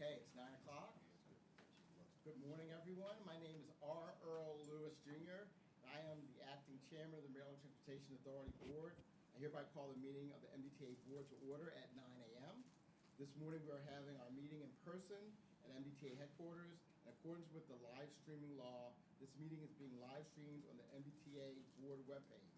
Okay, it's 9 o'clock. Good morning, everyone. My name is R. Earl Lewis Jr. I am the acting chairman of the Maryland Transportation Authority Board. I hereby call the meeting of the MDTA Board to order at 9 a.m. This morning we are having our meeting in person at MDTA headquarters. In accordance with the live streaming law, this meeting is being live streamed on the MDTA Board webpage.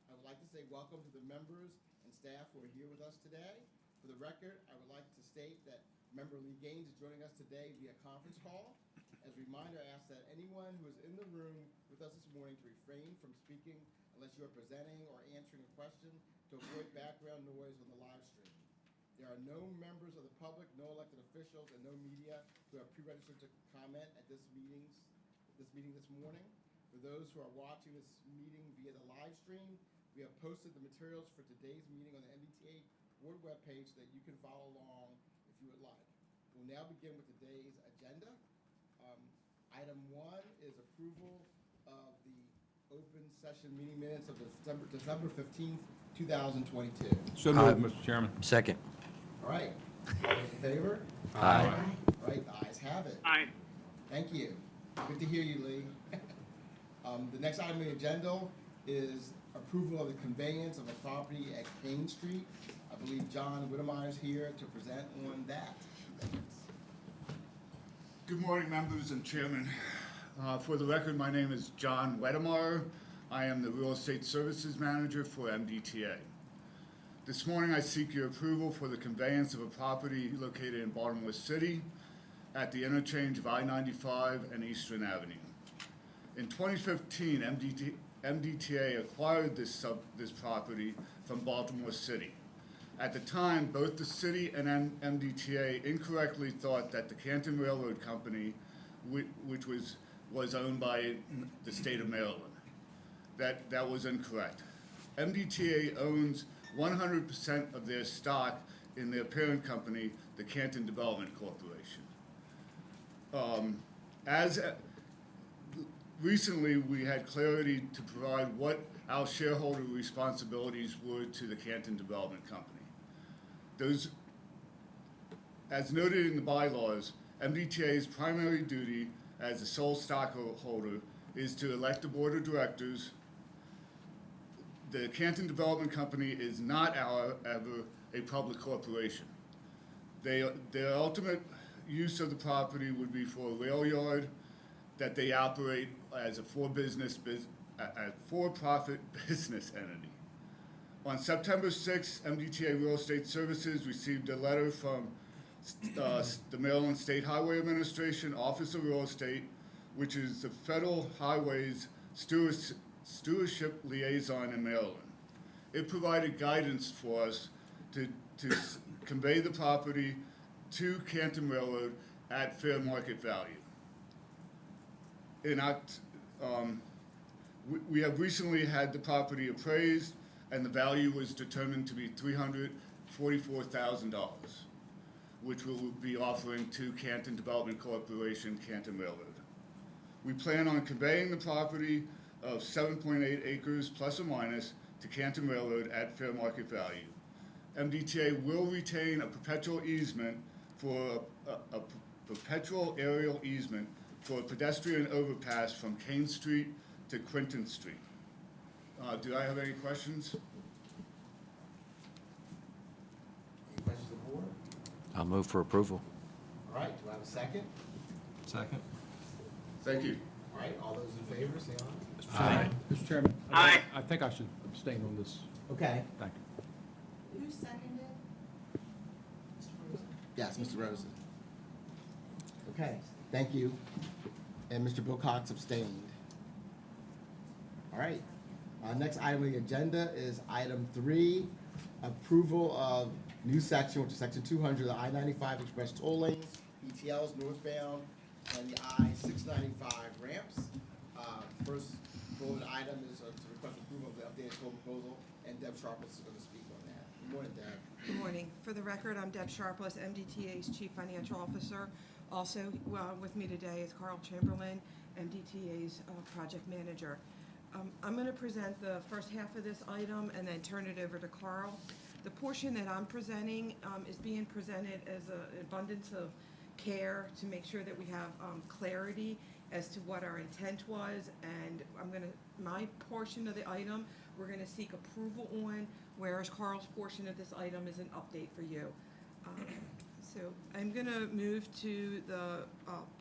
I would like to say welcome to the members and staff who are here with us today. For the record, I would like to state that Member Lee Gaines is joining us today via conference call. As a reminder, I ask that anyone who is in the room with us this morning to refrain from speaking unless you are presenting or answering a question to avoid background noise on the live stream. There are no members of the public, no elected officials, and no media who have pre-registered to comment at this meeting this morning. For those who are watching this meeting via the live stream, we have posted the materials for today's meeting on the MDTA Board webpage so that you can follow along if you would like. We'll now begin with today's agenda. Item 1 is approval of the open session meeting minutes of December 15th, 2022. So moved, Mr. Chairman. Second. All right. All those in favor? Aye. All right, the ayes have it. Aye. Thank you. Good to hear you, Lee. The next item on the agenda is approval of the conveyance of a property at Kane Street. I believe John Whittemire is here to present on that. Good morning, members and chairman. For the record, my name is John Whittemire. I am the Real Estate Services Manager for MDTA. This morning, I seek your approval for the conveyance of a property located in Baltimore City at the interchange of I-95 and Eastern Avenue. In 2015, MDTA acquired this property from Baltimore City. At the time, both the city and MDTA incorrectly thought that the Canton Railroad Company, which was owned by the state of Maryland. That was incorrect. MDTA owns 100% of their stock in their parent company, the Canton Development Corporation. Recently, we had clarity to provide what our shareholder responsibilities were to the Canton Development Company. Those, as noted in the bylaws, MDTA's primary duty as the sole stockholder is to elect a board of directors. The Canton Development Company is not, however, a public corporation. Their ultimate use of the property would be for a rail yard that they operate as a for-profit business entity. On September 6th, MDTA Real Estate Services received a letter from the Maryland State Highway Administration Office of Real Estate, which is the Federal Highways Stewardship Liaison in Maryland. It provided guidance for us to convey the property to Canton Railroad at fair market value. We have recently had the property appraised, and the value was determined to be $344,000, which we will be offering to Canton Development Corporation, Canton Railroad. We plan on conveying the property of 7.8 acres plus or minus to Canton Railroad at fair market value. MDTA will retain a perpetual easement for a perpetual aerial easement for a pedestrian overpass from Kane Street to Quinton Street. Do I have any questions? Any questions of the board? I'll move for approval. All right, do I have a second? Second. Thank you. All right, all those in favor, say aye. Aye. Mr. Chairman. Aye. I think I should abstain on this. Okay. Thank you. Who seconded? Yes, Mr. Rosen. Okay, thank you. And Mr. Bill Cox abstained. All right. Next item on the agenda is item 3, approval of new section, which is section 200, the I-95 express toll lanes, ETLs northbound, and the I-695 ramps. First bullet item is to request approval of the updated toll proposal, and Deb Sharpless is going to speak on that. Good morning, Deb. Good morning. For the record, I'm Deb Sharpless, MDTA's Chief Financial Officer. Also with me today is Carl Chamberlain, MDTA's Project Manager. I'm going to present the first half of this item and then turn it over to Carl. The portion that I'm presenting is being presented as an abundance of care to make sure that we have clarity as to what our intent was, and my portion of the item, we're gonna seek approval on, whereas Carl's portion of this item is an update for you. So I'm gonna move to the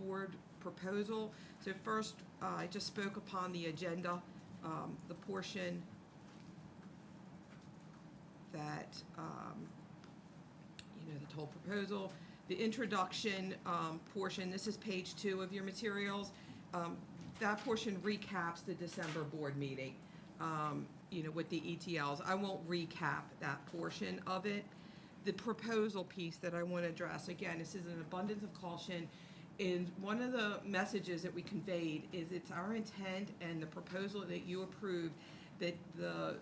board proposal. So first, I just spoke upon the agenda, the portion that, the total proposal. The introduction portion, this is page 2 of your materials. That portion recaps the December board meeting, with the ETLs. I won't recap that portion of it. The proposal piece that I want to address, again, this is an abundance of caution. And one of the messages that we conveyed is it's our intent and the proposal that you approved that the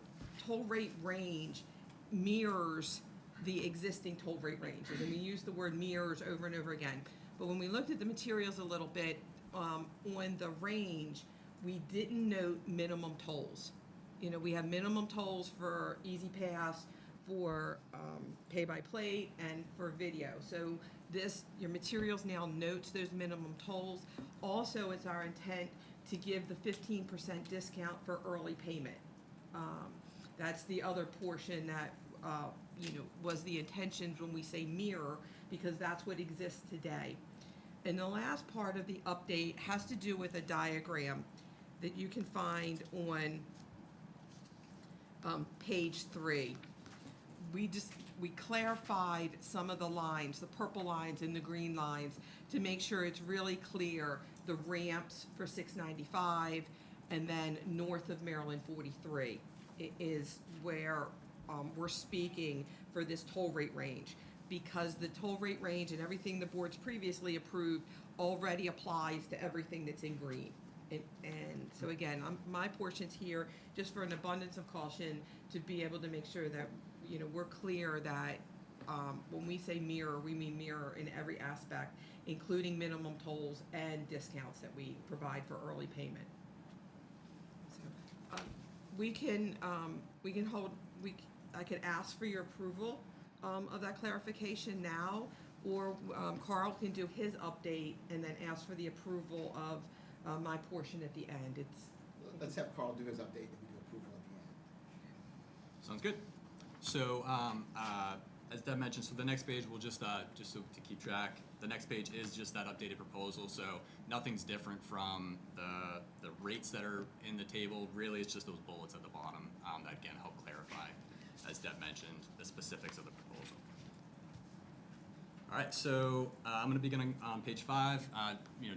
toll rate range mirrors the existing toll rate ranges. And we use the word mirrors over and over again. But when we looked at the materials a little bit, on the range, we didn't note minimum tolls. We have minimum tolls for Easy Pass, for pay-by-plate, and for video. So your materials now notes those minimum tolls. Also, it's our intent to give the 15% discount for early payment. That's the other portion that, was the intentions when we say mirror, because that's what exists today. And the last part of the update has to do with a diagram that you can find on page 3. We clarified some of the lines, the purple lines and the green lines, to make sure it's really clear the ramps for 695 and then north of Maryland 43 is where we're speaking for this toll rate range, because the toll rate range and everything the board's previously approved already applies to everything that's in green. And so again, my portion's here just for an abundance of caution to be able to make sure that, we're clear that when we say mirror, we mean mirror in every aspect, including minimum tolls and discounts that we provide for early payment. So I could ask for your approval of that clarification now, or Carl can do his update and then ask for the approval of my portion at the end. Let's have Carl do his update and we do approval at the end. Sounds good. So, as Deb mentioned, so the next page will just so to keep track, the next page is just that updated proposal. So nothing's different from the rates that are in the table. Really, it's just those bullets at the bottom that again help clarify, as Deb mentioned, the specifics of the proposal. All right, so I'm going to begin on page 5.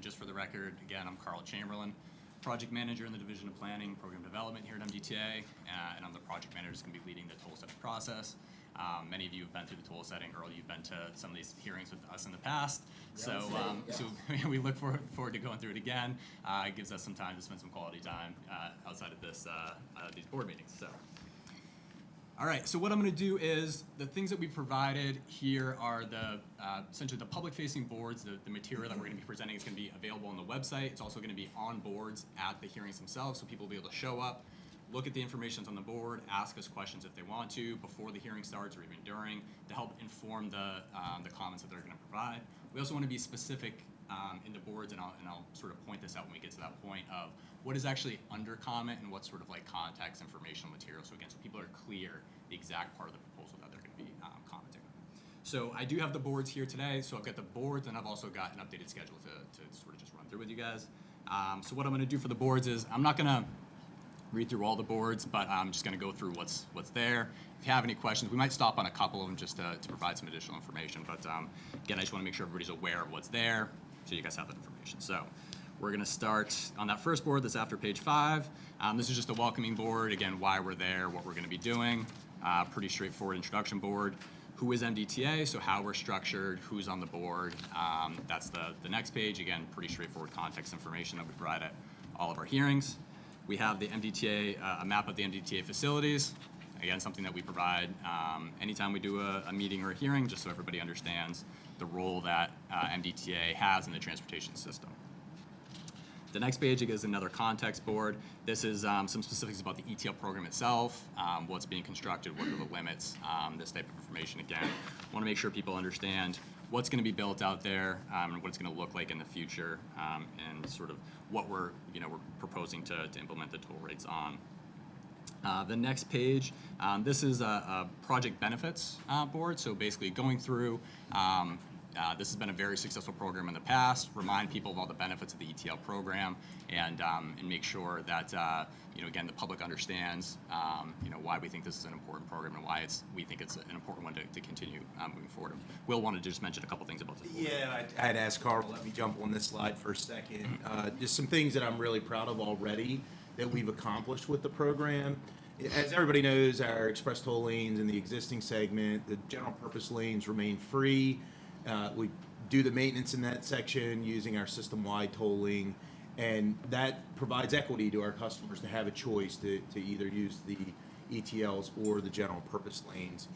Just for the record, again, I'm Carl Chamberlain, project manager in the Division of Planning Program Development here at MDTA, and I'm the project manager who's going to be leading the toll setting process. Many of you have been through the toll setting. Earl, you've been to some of these hearings with us in the past, so we look forward to going through it again. It gives us some time to spend some quality time outside of these board meetings. So. All right, so what I'm going to do is the things that we've provided here are essentially the public-facing boards. The material that we're going to be presenting is going to be available on the website. It's also going to be on boards at the hearings themselves, so people will be able to show up, look at the information on the board, ask us questions if they want to before the hearing starts or even during, to help inform the comments that they're going to provide. We also want to be specific in the boards, and I'll sort of point this out when we get to that point of what is actually under comment and what's sort of like context informational material. So again, so people are clear the exact part of the proposal that they're going to be commenting on. So I do have the boards here today. So I've got the boards, and I've also got an updated schedule to sort of just run through with you guys. So what I'm going to do for the boards is I'm not going to read through all the boards, but I'm just going to go through what's there. If you have any questions, we might stop on a couple of them just to provide some additional information. But again, I just want to make sure everybody's aware of what's there so you guys have that information. So we're going to start on that first board that's after page 5. This is just a welcoming board. Again, why we're there, what we're going to be doing. Pretty straightforward introduction board. Who is MDTA, so how we're structured, who's on the board. That's the next page. Again, pretty straightforward context information that we provide at all of our hearings. We have the MDTA, a map of the MDTA facilities. Again, something that we provide anytime we do a meeting or a hearing, just so everybody understands the role that MDTA has in the transportation system. The next page is another context board. This is some specifics about the ETL program itself, what's being constructed, what are the limits, this type of information. Again, want to make sure people understand what's going to be built out there, and what it's going to look like in the future, and sort of what we're proposing to implement the toll rates on. The next page, this is a project benefits board. So basically going through, this has been a very successful program in the past, remind people of all the benefits of the ETL program, and make sure that, again, the public understands, why we think this is an important program and why we think it's an important one to continue moving forward. Will wanted to just mention a couple things about this. Yeah, I'd ask Carl to let me jump on this slide for a second. Just some things that I'm really proud of already that we've accomplished with the program. As everybody knows, our express toll lanes in the existing segment, the general purpose lanes remain free. We do the maintenance in that section using our system-wide tolling, and that provides equity to our customers to have a choice to either use the ETLs or the general purpose lanes.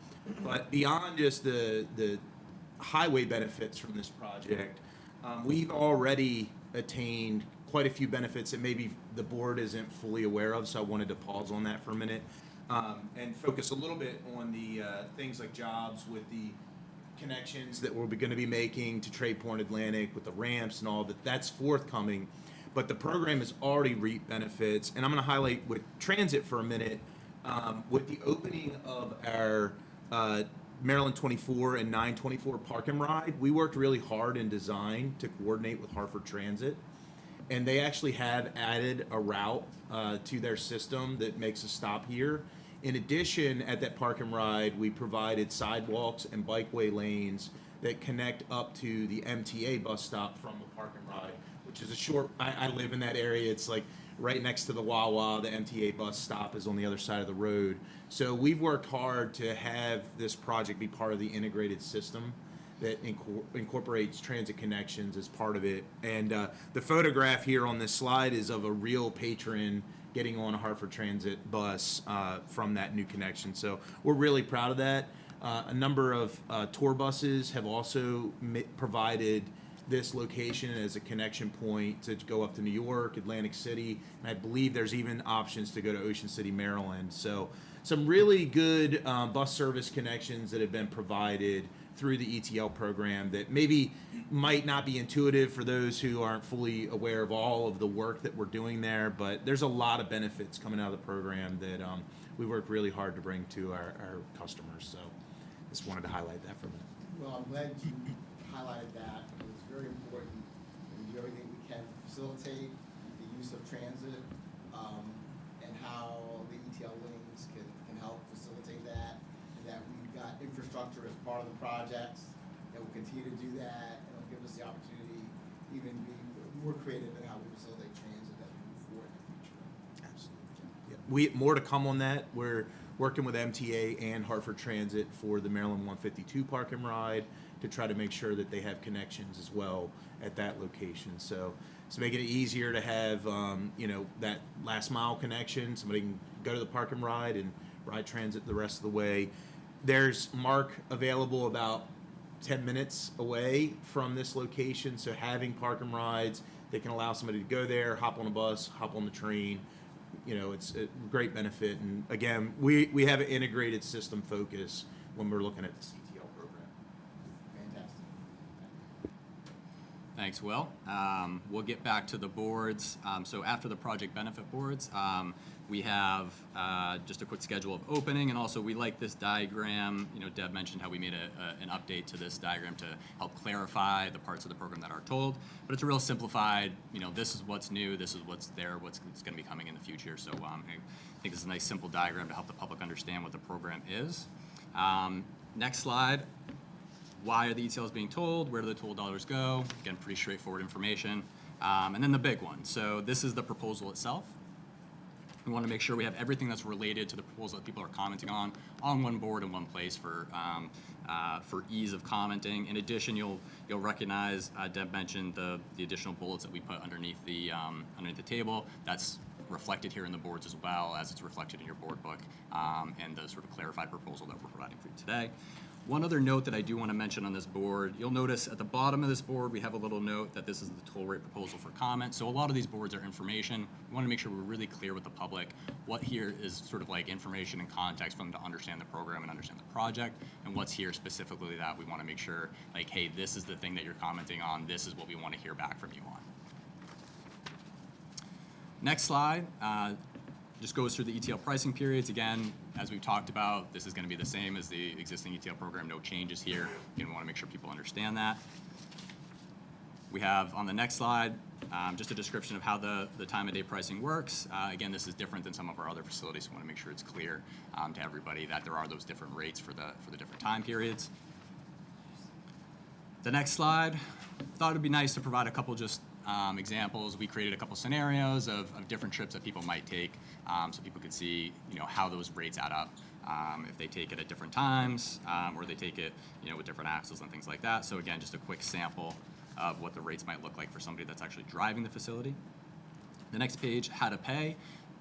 But beyond just the highway benefits from this project, we've already attained quite a few benefits that maybe the board isn't fully aware of, so I wanted to pause on that for a minute and focus a little bit on the things like jobs with the connections that we're going to be making to Trade Point Atlantic with the ramps and all that. That's forthcoming, but the program has already reaped benefits, and I'm going to highlight with transit for a minute. With the opening of our Maryland 24 and 924 Park and Ride, we worked really hard in design to coordinate with Hartford Transit, and they actually have added a route to their system that makes a stop here. In addition, at that Park and Ride, we provided sidewalks and bikeway lanes that connect up to the MTA bus stop from the Park and Ride, which is a short, I live in that area, it's like right next to the Wawa. The MTA bus stop is on the other side of the road. So we've worked hard to have this project be part of the integrated system that incorporates transit connections as part of it. And the photograph here on this slide is of a real patron getting on a Hartford Transit bus from that new connection. So we're really proud of that. A number of tour buses have also provided this location as a connection point to go up to New York, Atlantic City, and I believe there's even options to go to Ocean City, Maryland. So some really good bus service connections that have been provided through the ETL program that maybe might not be intuitive for those who aren't fully aware of all of the work that we're doing there, but there's a lot of benefits coming out of the program that we worked really hard to bring to our customers. So just wanted to highlight that for a minute. Well, I'm glad you highlighted that, because it's very important that we do everything we can to facilitate the use of transit, and how the ETL lanes can help facilitate that, and that we've got infrastructure as part of the projects, that will continue to do that, and it'll give us the opportunity to even be more creative in how we facilitate transit as we move forward in the future. Absolutely. More to come on that. We're working with MTA and Hartford Transit for the Maryland 152 Park and Ride to try to make sure that they have connections as well at that location. So it's making it easier to have, that last mile connection. Somebody can go to the Park and Ride and ride transit the rest of the way. There's MARC available about 10 minutes away from this location. So having Park and Rides, they can allow somebody to go there, hop on a bus, hop on the train. It's a great benefit. And again, we have an integrated system focus when we're looking at the CTL program. Fantastic. Thanks, Will. We'll get back to the boards. So after the project benefit boards, we have just a quick schedule of opening, and also we like this diagram. Deb mentioned how we made an update to this diagram to help clarify the parts of the program that are told, but it's a real simplified, this is what's new, this is what's there, what's going to be coming in the future. So I think this is a nice simple diagram to help the public understand what the program is. Next slide. Why are the ETLs being tolled? Where do the toll dollars go? Again, pretty straightforward information. And then the big one. So this is the proposal itself. We want to make sure we have everything that's related to the proposal that people are commenting on one board in one place for ease of commenting. In addition, you'll recognize Deb mentioned the additional bullets that we put underneath the table. That's reflected here in the boards as well as it's reflected in your board book, and the sort of clarified proposal that we're providing for you today. One other note that I do want to mention on this board, you'll notice at the bottom of this board, we have a little note that this is the toll rate proposal for comment. So a lot of these boards are information. We want to make sure we're really clear with the public what here is sort of like information and context for them to understand the program and understand the project, and what's here specifically that we want to make sure, like, hey, this is the thing that you're commenting on, this is what we want to hear back from you on. Next slide just goes through the ETL pricing periods. Again, as we've talked about, this is going to be the same as the existing ETL program, no changes here. Again, we want to make sure people understand that. We have on the next slide just a description of how the time of day pricing works. Again, this is different than some of our other facilities, so we want to make sure it's clear to everybody that there are those different rates for the different time periods. The next slide, thought it'd be nice to provide a couple just examples. We created a couple scenarios of different trips that people might take, so people could see, how those rates add up. If they take it at different times, or they take it, with different axles and things like that. So again, just a quick sample of what the rates might look like for somebody that's actually driving the facility. The next page, how to pay,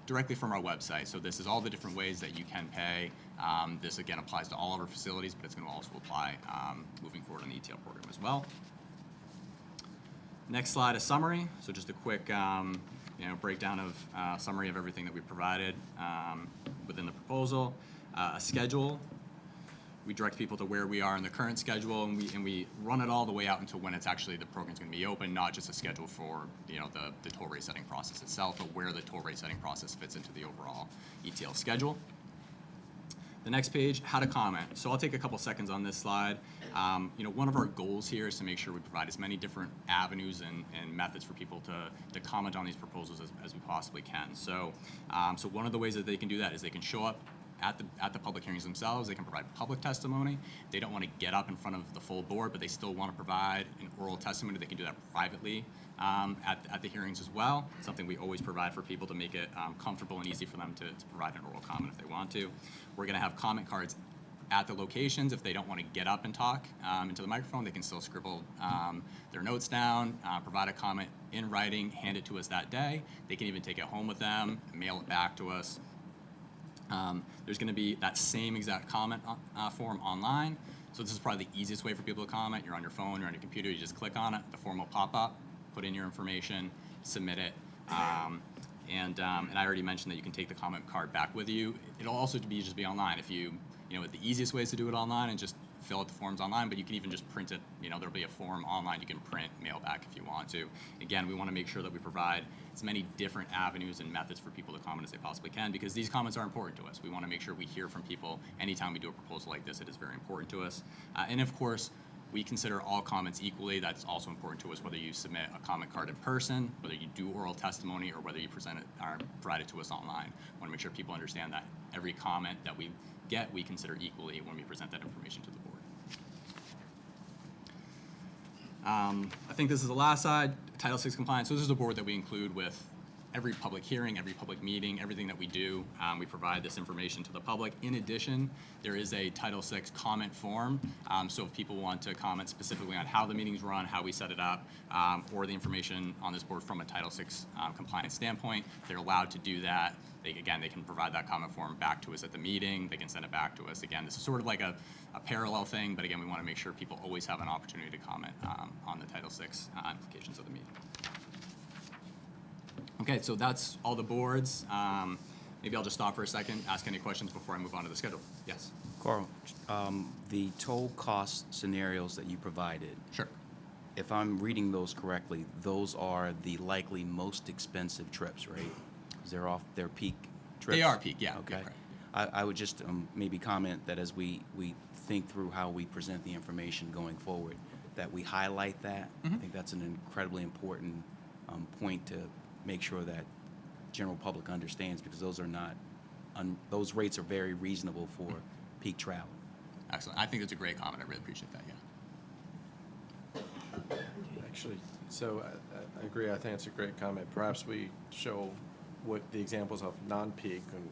directly from our website. So this is all the different ways that you can pay. This again applies to all of our facilities, but it's going to also apply moving forward on the ETL program as well. Next slide, a summary. So just a quick breakdown of summary of everything that we provided within the proposal. A schedule. We direct people to where we are in the current schedule, and we run it all the way out until when it's actually the program's going to be open, not just a schedule for the toll rate setting process itself, but where the toll rate setting process fits into the overall ETL schedule. The next page, how to comment. So I'll take a couple seconds on this slide. One of our goals here is to make sure we provide as many different avenues and methods for people to comment on these proposals as we possibly can. So, so one of the ways that they can do that is they can show up at the public hearings themselves. They can provide public testimony. They don't want to get up in front of the full board, but they still want to provide an oral testimony. They can do that privately at the hearings as well. Something we always provide for people to make it comfortable and easy for them to provide an oral comment if they want to. We're going to have comment cards at the locations. If they don't want to get up and talk into the microphone, they can still scribble their notes down, provide a comment in writing, hand it to us that day. They can even take it home with them, mail it back to us. There's going to be that same exact comment form online. So this is probably the easiest way for people to comment. You're on your phone, you're on your computer, you just click on it, the form will pop up, put in your information, submit it. And I already mentioned that you can take the comment card back with you. It'll also just be online. If the easiest way is to do it online and just fill out the forms online, but you can even just print it. There'll be a form online you can print, mail back if you want to. Again, we want to make sure that we provide as many different avenues and methods for people to comment as they possibly can, because these comments are important to us. We want to make sure we hear from people anytime we do a proposal like this. It is very important to us. And of course, we consider all comments equally. That's also important to us, whether you submit a comment card in person, whether you do oral testimony, or whether you present it or provide it to us online. We want to make sure people understand that every comment that we get, we consider equally when we present that information to the board. I think this is the last slide, Title VI compliance. So this is a board that we include with every public hearing, every public meeting, everything that we do. We provide this information to the public. In addition, there is a Title VI comment form. So if people want to comment specifically on how the meetings run, how we set it up, or the information on this board from a Title VI compliance standpoint, they're allowed to do that. They can provide that comment form back to us at the meeting. They can send it back to us. Again, this is sort of like a parallel thing, but again, we want to make sure people always have an opportunity to comment on the Title VI implications of the meeting. Okay, so that's all the boards. Maybe I'll just stop for a second, ask any questions before I move on to the schedule. Yes? Carl, the toll cost scenarios that you provided, Sure. if I'm reading those correctly, those are the likely most expensive trips, right? 'Cause they're off their peak trips? They are peak, yeah. Okay. Yeah, correct. I would just maybe comment that as we think through how we present the information going forward, that we highlight that. I think that's an incredibly important point to make sure that general public understands, because those are not, those rates are very reasonable for peak travel. Excellent. I think that's a great comment. I really appreciate that, yeah. Actually, so I agree. I think it's a great comment. Perhaps we show what the examples of non-peak, and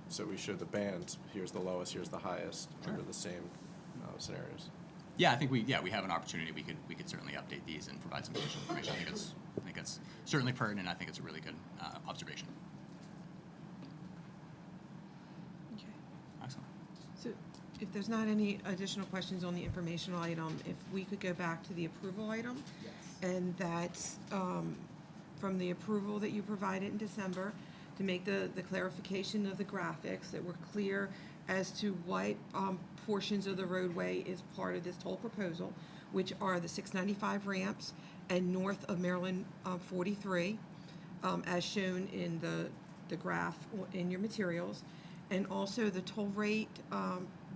so we show the bands. Here's the lowest, here's the highest, under the same scenarios. Yeah, I think we have an opportunity. We could certainly update these and provide some additional information. I think it's certainly pertinent. I think it's a really good observation. if there's not any additional questions on the informational item, if we could go back to the approval item? Yes. And that's from the approval that you provided in December, to make the clarification of the graphics, that we're clear as to what portions of the roadway is part of this toll proposal, which are the 695 ramps and north of Maryland 43, as shown in the graph in your materials, and also the toll rate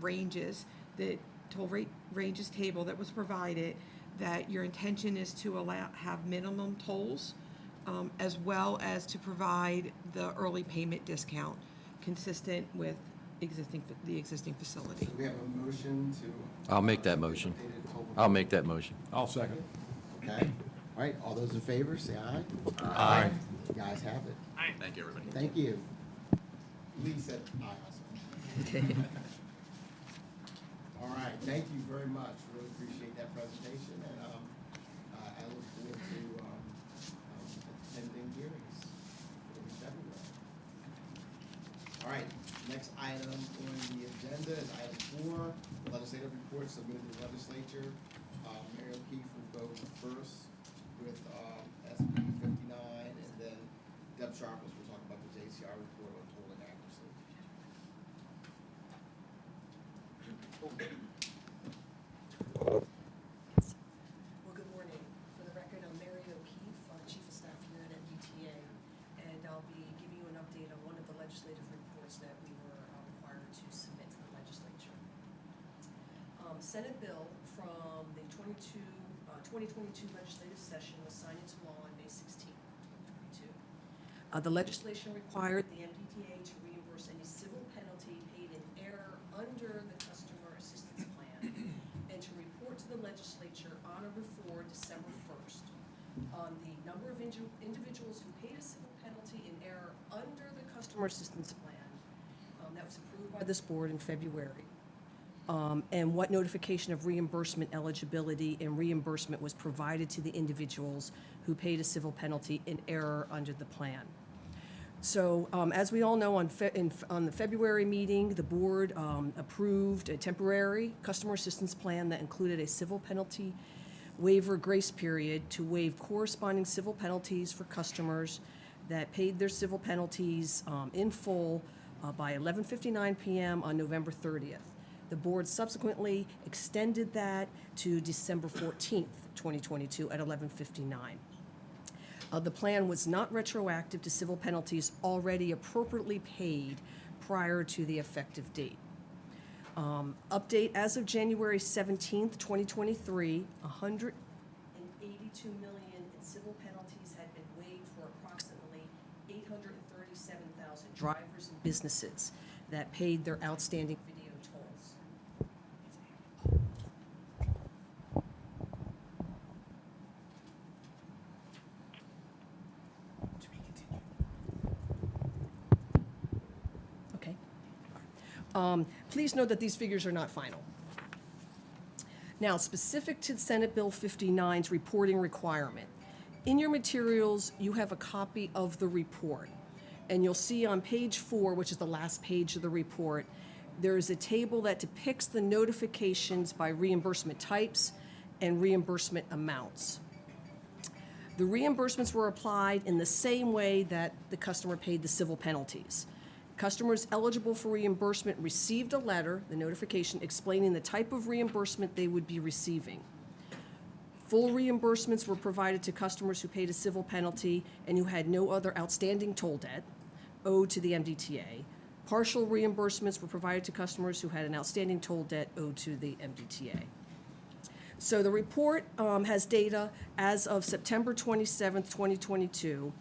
ranges, the toll rate ranges table that was provided, that your intention is to have minimum tolls, as well as to provide the early payment discount consistent with the existing facility. So we have a motion to. I'll make that motion. updated toll I'll make that motion. I'll second. Okay, all right, all those in favor, say aye. Aye. You guys have it. Thank you, everybody. Thank you. Lee said aye also. All right, thank you very much. Really appreciate that presentation, and I look forward to attending hearings in February. All right, next item on the agenda is item 4, legislative reports submitted to the legislature. Mary O'Keefe will go first with SB 59, and then Deb Sharpless will talk about the JCR report on toll inaccuracy. Well, good morning. For the record, I'm Mary O'Keefe, Chief of Staff here at MDTA, and I'll be giving you an update on one of the legislative reports that we were required to submit to the legislature. Senate bill from the 2022 legislative session was signed into law on May 16, 2022. The legislation required the MDTA to reimburse any civil penalty paid in error under the Customer Assistance Plan and to report to the legislature on or before December 1st on the number of individuals who paid a civil penalty in error under the Customer Assistance Plan that was approved by this board in February. And what notification of reimbursement eligibility and reimbursement was provided to the individuals who paid a civil penalty in error under the plan. So as we all know, on the February meeting, the board approved a temporary customer assistance plan that included a civil penalty waiver grace period to waive corresponding civil penalties for customers that paid their civil penalties in full by 11:59 p.m. on November 30th. The board subsequently extended that to December 14th, 2022 at 11:59. The plan was not retroactive to civil penalties already appropriately paid prior to the effective date. Update as of January 17th, 2023, $182 million in civil penalties had been waived for approximately 837,000 drivers and businesses that paid their outstanding video tolls. Okay. Please note that these figures are not final. Now, specific to Senate Bill 59's reporting requirement, in your materials, you have a copy of the report. And you'll see on page 4, which is the last page of the report, there is a table that depicts the notifications by reimbursement types and reimbursement amounts. The reimbursements were applied in the same way that the customer paid the civil penalties. Customers eligible for reimbursement received a letter, the notification, explaining the type of reimbursement they would be receiving. Full reimbursements were provided to customers who paid a civil penalty and who had no other outstanding toll debt owed to the MDTA. Partial reimbursements were provided to customers who had an outstanding toll debt owed to the MDTA. So the report has data as of September 27th, 2022.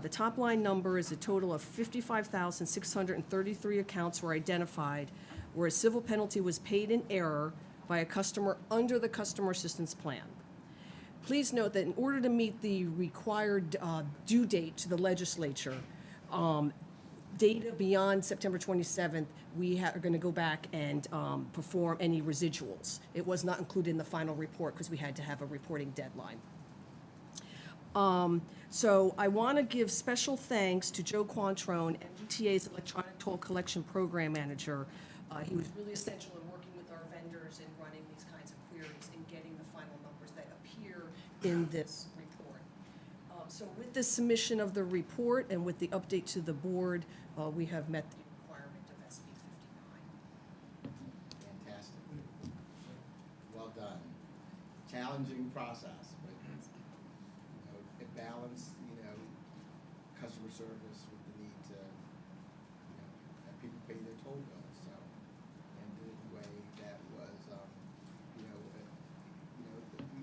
The top line number is a total of 55,633 accounts were identified where a civil penalty was paid in error by a customer under the Customer Assistance Plan. Please note that in order to meet the required due date to the legislature, data beyond September 27th, we are going to go back and perform any residuals. It was not included in the final report because we had to have a reporting deadline. So I want to give special thanks to Joe Quantrone, MDTA's Electronic Toll Collection Program Manager. He was really essential in working in this report. So with the submission of the report and with the update to the board, we have met the requirement of SB 59. Fantastic. Well done. Challenging process, but, it balanced, customer service with the need to, have people pay their toll bills, so, and did it in a way that was,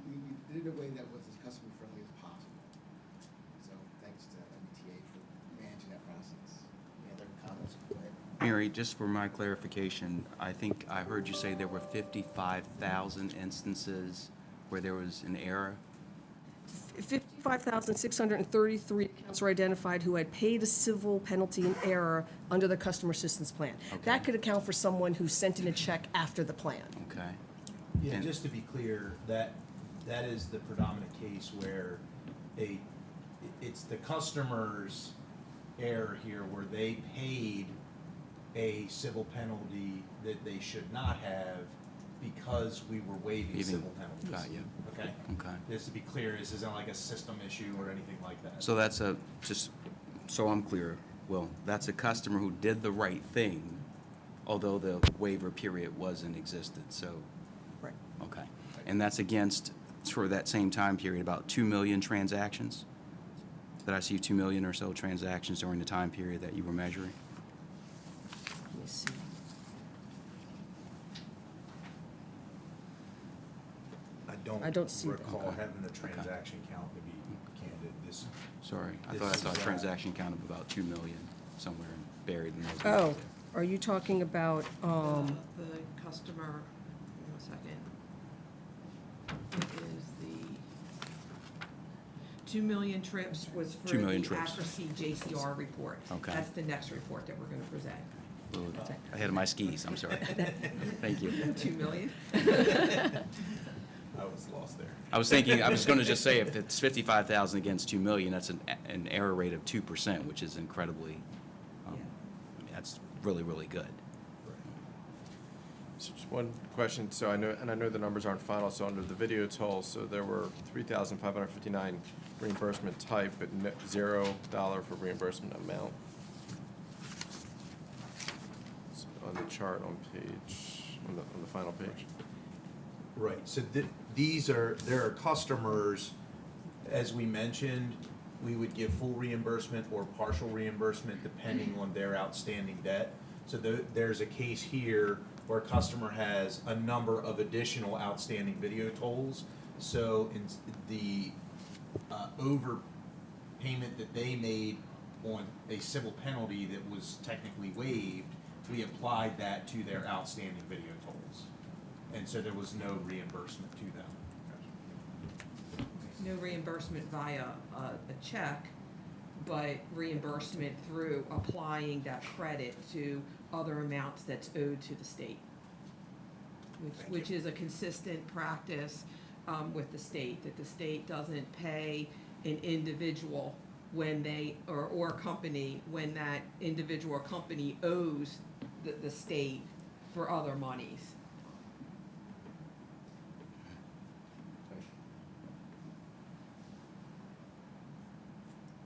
we did it in a way that was as customer friendly as possible. So thanks to MDTA for managing that process. Any other comments? Go ahead. Mary, just for my clarification, I think I heard you say there were 55,000 instances where there was an error. 55,633 accounts were identified who had paid a civil penalty in error under the customer assistance plan. Okay. That could account for someone who sent in a check after the plan. Okay. Yeah, And- just to be clear, that is the predominant case where it's the customer's error here where they paid a civil penalty that they should not have because we were waiving Even- civil penalties. got you. Okay? Okay. Just to be clear, this isn't like a system issue or anything like that. So that's just so I'm clear, Will, that's a customer who did the right thing, although the waiver period was in existence, so, Right. okay. And that's against, for that same time period, about 2 million transactions? Did I see 2 million or so transactions during the time period that you were measuring? Let me see. I don't see that. recall Okay. having the transaction count to be candid. This, Sorry, I This thought I is, saw a transaction count of about 2 million somewhere buried in those. Oh, numbers are you talking about, The customer, give me 1 second. It is the 2 million trips was for 2 million the trips. accuracy JCR report. Okay. That's the next report that we're gonna present. there. A little ahead of my skis, I'm sorry. Thank you. 2 million? I was lost there. I was thinking, I was going to just say, if it's 55,000 against 2 million, that's an error rate of 2%, which is incredibly, that's really, really good. So just one question, so I know the numbers aren't final, so under the video toll, so there were 3,559 reimbursement type, but $0 for reimbursement amount. So on the chart on the final page. Right, so there are customers, as we mentioned, we would give full reimbursement or partial reimbursement depending on their outstanding debt. So there's a case here where a customer has a number of additional outstanding video tolls. So in the overpayment that they made on a civil penalty that was technically waived, we applied that to their outstanding video tolls. And so there was no reimbursement to them. No reimbursement via a check, but reimbursement through applying that credit to other amounts that's owed to the state. Which is a consistent practice with the state, that the state doesn't pay an individual when they, or a company, when that individual or company owes the state for other monies.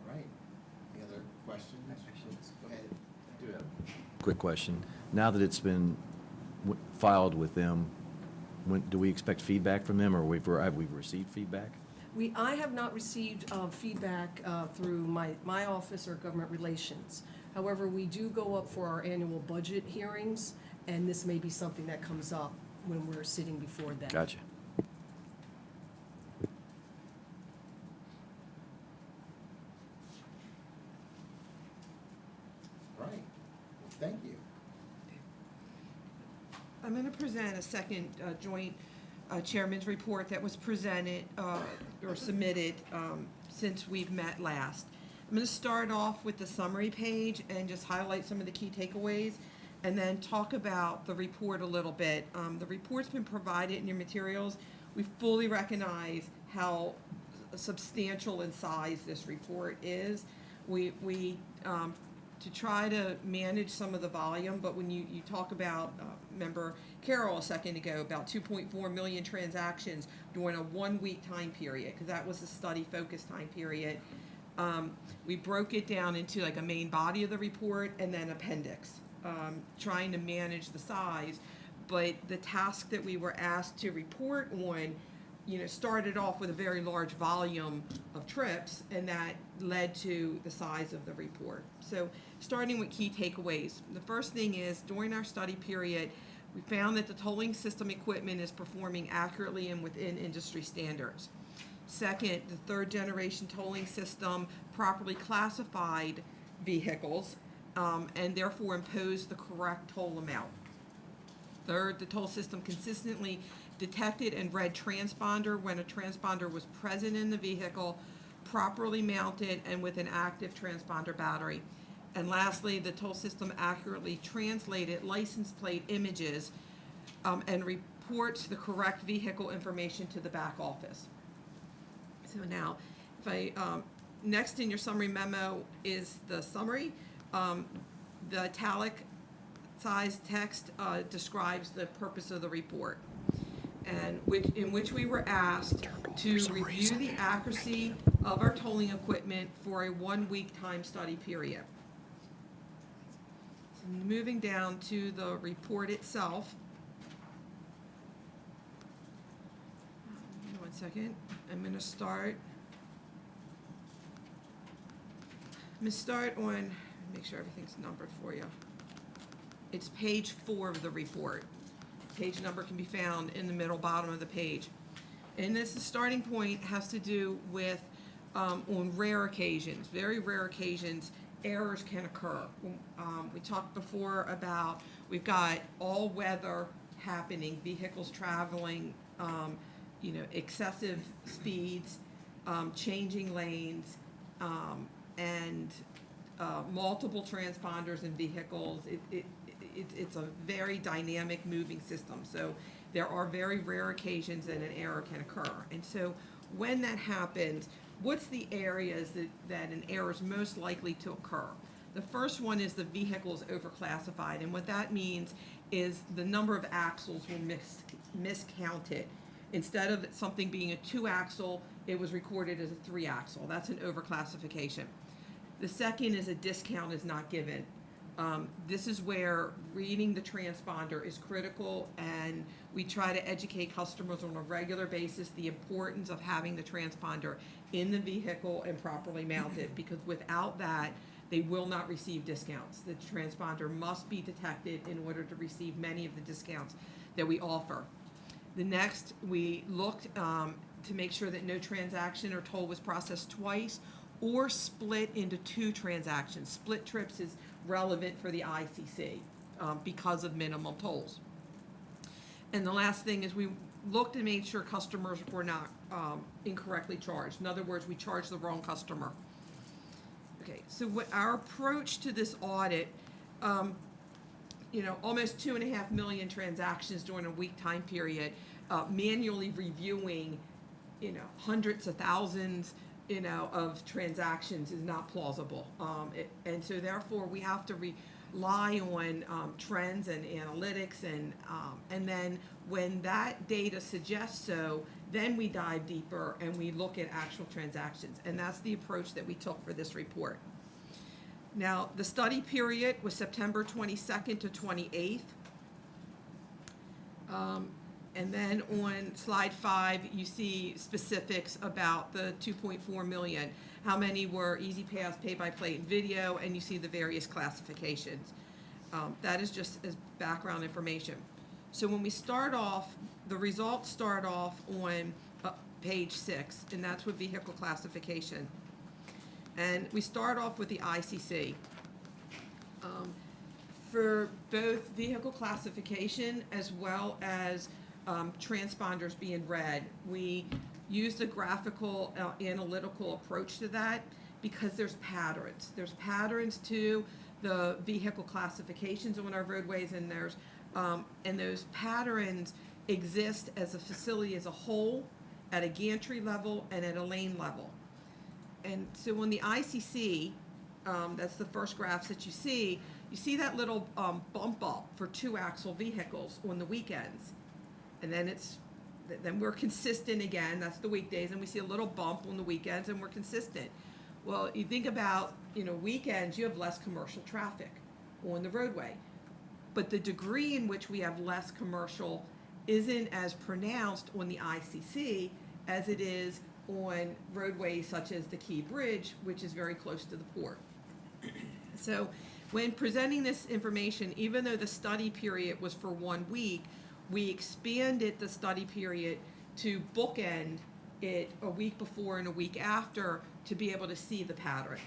All right. Any other questions? Go ahead. Do have a quick question. Now that it's been filed with them, do we expect feedback from them, or have we received feedback? I have not received feedback through my office or government relations. However, we do go up for our annual budget hearings, and this may be something that comes up when we're sitting before them. Gotcha. All right. Well, thank you. I'm going to present a second joint chairman's report that was presented or submitted since we've met last. I'm going to start off with the summary page and just highlight some of the key takeaways, and then talk about the report a little bit. The report's been provided in your materials. We fully recognize how substantial in size this report is. We to try to manage some of the volume, but when you talk about, remember Carol a second ago, about 2.4 million transactions during a 1 week time period, because that was the study focus time period. We broke it down into like a main body of the report and then appendix, trying to manage the size. But the task that we were asked to report on, started off with a very large volume of trips, and that led to the size of the report. So starting with key takeaways. The first thing is, during our study period, we found that the tolling system equipment is performing accurately and within industry standards. Second, the third generation tolling system properly classified vehicles and therefore imposed the correct toll amount. Third, the toll system consistently detected and read transponder when a transponder was present in the vehicle, properly mounted, and with an active transponder battery. And lastly, the toll system accurately translated license plate images and reports the correct vehicle information to the back office. So now, next in your summary memo is the summary. The italic size text describes the purpose of the report, and in which we were asked to review the accuracy of our tolling equipment for a 1 week time study period. So moving down to the report itself. One second. I'm going to start on, make sure everything's numbered for you. It's page 4 of the report. Page number can be found in the middle bottom of the page. And this starting point has to do with, on rare occasions, very rare occasions, errors can occur. We talked before about, we've got all weather happening, vehicles traveling, excessive speeds, changing lanes, and multiple transponders in vehicles. It's a very dynamic moving system. So there are very rare occasions that an error can occur. And so when that happens, what's the areas that an error is most likely to occur? The first one is the vehicle is overclassified. And what that means is the number of axles were miscounted. Instead of something being a 2-axle, it was recorded as a 3-axle. That's an overclassification. The second is a discount is not given. This is where reading the transponder is critical, and we try to educate customers on a regular basis the importance of having the transponder in the vehicle and properly mounted, because without that, they will not receive discounts. The transponder must be detected in order to receive many of the discounts that we offer. The next, we looked to make sure that no transaction or toll was processed twice or split into 2 transactions. Split trips is relevant for the ICC because of minimum tolls. And the last thing is we looked and made sure customers were not incorrectly charged. In other words, we charged the wrong customer. Okay, so what our approach to this audit, almost 2.5 million transactions during a week time period, manually reviewing, hundreds of thousands, of transactions is not plausible. And so therefore we have to rely on trends and analytics, and then when that data suggests so, then we dive deeper and we look at actual transactions. And that's the approach that we took for this report. Now, the study period was September 22nd to 28th. And then on slide 5, you see specifics about the 2.4 million. How many were Easy Pass, pay-by-plate, and video, and you see the various classifications. That is just as background information. So when we start off, the results start off on page 6, and that's with vehicle classification. And we start off with the ICC. For both vehicle classification as well as transponders being read, we used a graphical analytical approach to that because there's patterns. There's patterns to the vehicle classifications on our roadways, and those patterns exist as a facility as a whole, at a gantry level and at a lane level. And so on the ICC, that's the first graphs that you see that little bump up for 2-axle vehicles on the weekends. And then we're consistent again, that's the weekdays, and we see a little bump on the weekends and we're consistent. Well, you think about, weekends, you have less commercial traffic on the roadway. But the degree in which we have less commercial isn't as pronounced on the ICC as it is on roadways such as the Key Bridge, which is very close to the port. So when presenting this information, even though the study period was for 1 week, we expanded the study period to bookend it a week before and a week after to be able to see the pattern.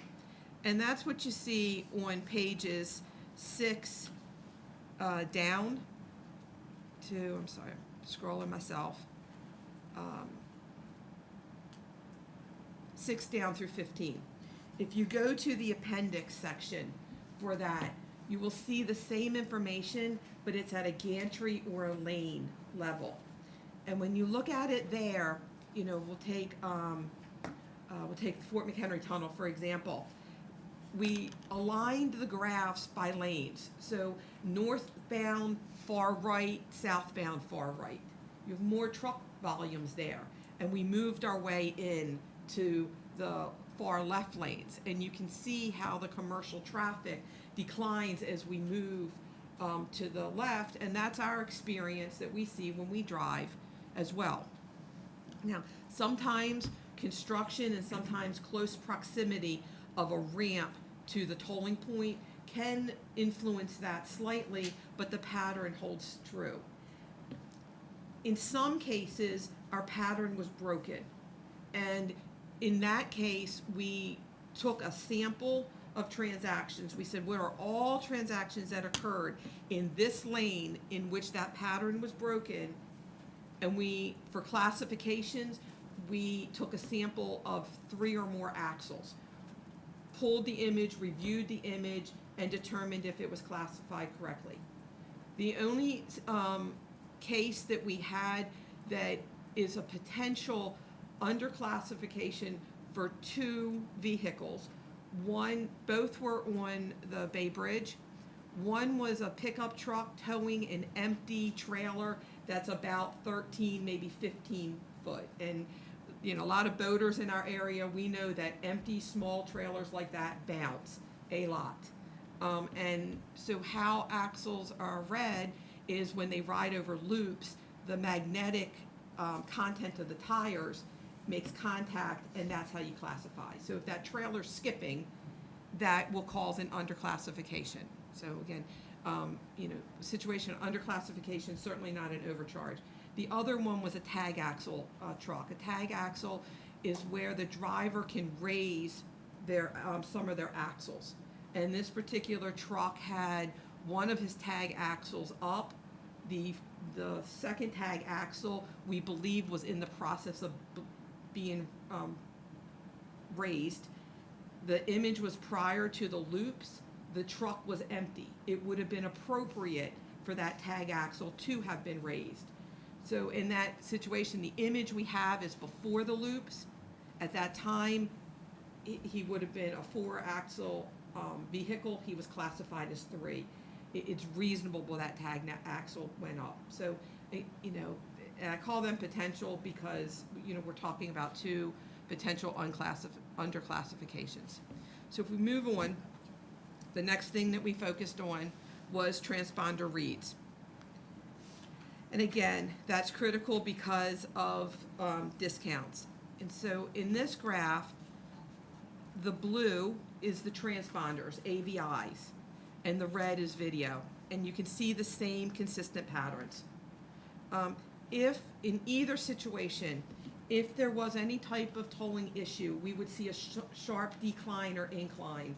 And that's what you see on pages 6 down to, I'm sorry, I'm scrolling myself, 6 down through 15. If you go to the appendix section for that, you will see the same information, but it's at a gantry or a lane level. And when you look at it there, we'll take Fort McHenry Tunnel, for example. We aligned the graphs by lanes. So northbound, far right, southbound, far right. You have more truck volumes there. And we moved our way in to the far left lanes. And you can see how the commercial traffic declines as we move to the left. And that's our experience that we see when we drive as well. Now, sometimes construction and sometimes close proximity of a ramp to the tolling point can influence that slightly, but the pattern holds true. In some cases, our pattern was broken. And in that case, we took a sample of transactions. We said, what are all transactions that occurred in this lane in which that pattern was broken? And for classifications, we took a sample of 3 or more axles, pulled the image, reviewed the image, and determined if it was classified correctly. The only case that we had that is a potential underclassification for 2 vehicles. Both were on the Bay Bridge. One was a pickup truck towing an empty trailer that's about 13, maybe 15 foot. And a lot of boaters in our area, we know that empty small trailers like that bounce a lot. And so how axles are read is when they ride over loops, the magnetic content of the tires makes contact, and that's how you classify. So if that trailer's skipping, that will cause an underclassification. So again, situation underclassification, certainly not an overcharge. The other one was a tag axle truck. A tag axle is where the driver can raise their some of their axles. And this particular truck had one of his tag axles up. The second tag axle, we believe, was in the process of being raised. The image was prior to the loops. The truck was empty. It would have been appropriate for that tag axle to have been raised. So in that situation, the image we have is before the loops. At that time, he would have been a 4-axle vehicle. He was classified as 3. It's reasonable that tag axle went up. So, and I call them potential because, we're talking about 2 potential underclassifications. So if we move on, the next thing that we focused on was transponder reads. And again, that's critical because of discounts. And so in this graph, the blue is the transponders, AVIs, and the red is video. And you can see the same consistent patterns. If in either situation, if there was any type of tolling issue, we would see a sharp decline or incline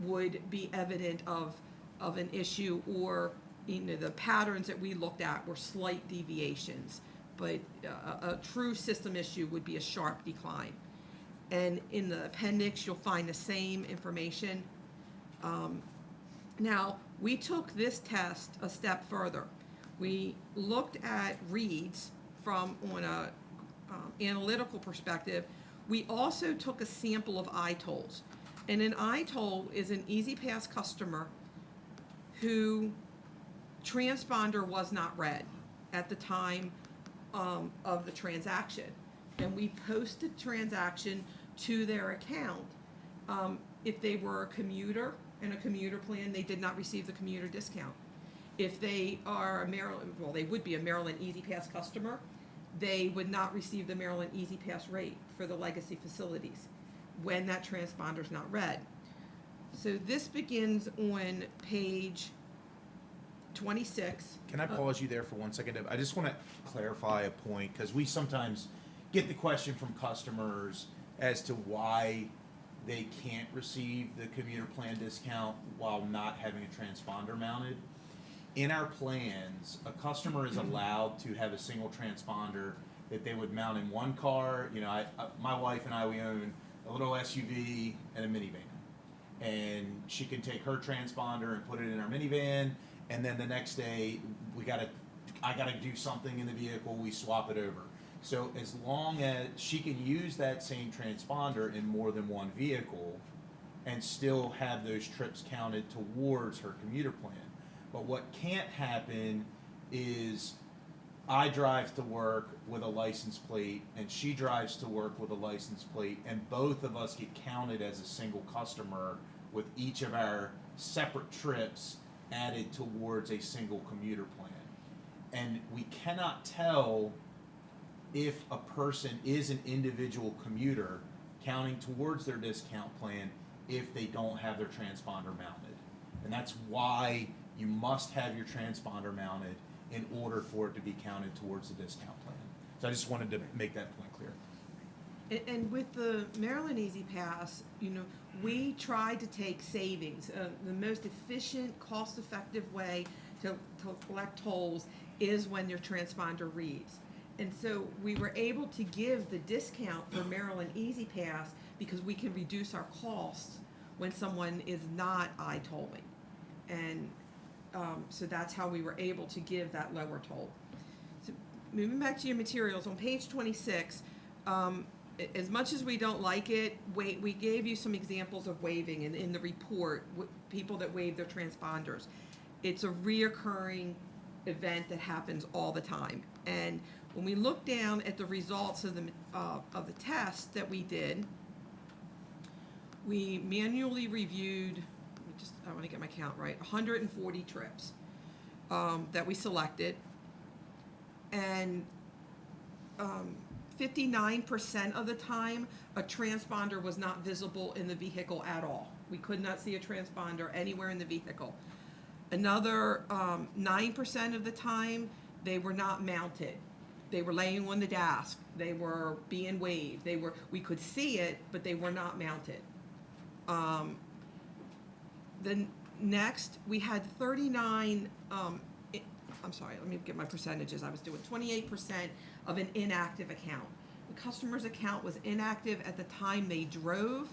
would be evident of an issue, or the patterns that we looked at were slight deviations, but a true system issue would be a sharp decline. And in the appendix, you'll find the same information. Now, we took this test a step further. We looked at reads from on a analytical perspective. We also took a sample of eye tolls. And an I-toll is an Easy Pass customer who transponder was not read at the time of the transaction. And we posted transaction to their account. If they were a commuter and a commuter plan, they did not receive the commuter discount. If they are a Maryland, well, they would be a Maryland Easy Pass customer, they would not receive the Maryland Easy Pass rate for the legacy facilities when that transponder is not read. So this begins on page 26. Can I pause you there for 1 second? I just want to clarify a point, because we sometimes get the question from customers as to why they can't receive the commuter plan discount while not having a transponder mounted. In our plans, a customer is allowed to have a single transponder that they would mount in one car. You know, my wife and I, we own a little SUV and a minivan. And she can take her transponder and put it in our minivan, and then the next day I gotta do something in the vehicle, we swap it over. So as long as she can use that same transponder in more than one vehicle and still have those trips counted towards her commuter plan. But what can't happen is I drive to work with a license plate and she drives to work with a license plate, and both of us get counted as a single customer with each of our separate trips added towards a single commuter plan. And we cannot tell if a person is an individual commuter counting towards their discount plan if they don't have their transponder mounted. And that's why you must have your transponder mounted in order for it to be counted towards the discount plan. So I just wanted to make that point clear. And with the Maryland Easy Pass, you know, we tried to take savings. The most efficient, cost-effective way to collect tolls is when your transponder reads. And so we were able to give the discount for Maryland Easy Pass because we can reduce our costs when someone is not I-tolling. And so that's how we were able to give that lower toll. So moving back to your materials, on page 26, as much as we don't like it, we gave you some examples of waiving in the report, people that waive their transponders. It's a reoccurring event that happens all the time. And when we look down at the results of the test that we did, we manually reviewed, I want to get my count right, 140 trips that we selected, and 59% of the time, a transponder was not visible in the vehicle at all. We could not see a transponder anywhere in the vehicle. Another 9% of the time, they were not mounted. They were laying on the desk. They were being waved. We could see it, but they were not mounted. Then next, we had 39, I'm sorry, let me get my percentages. I was doing 28% of an inactive account. The customer's account was inactive at the time they drove,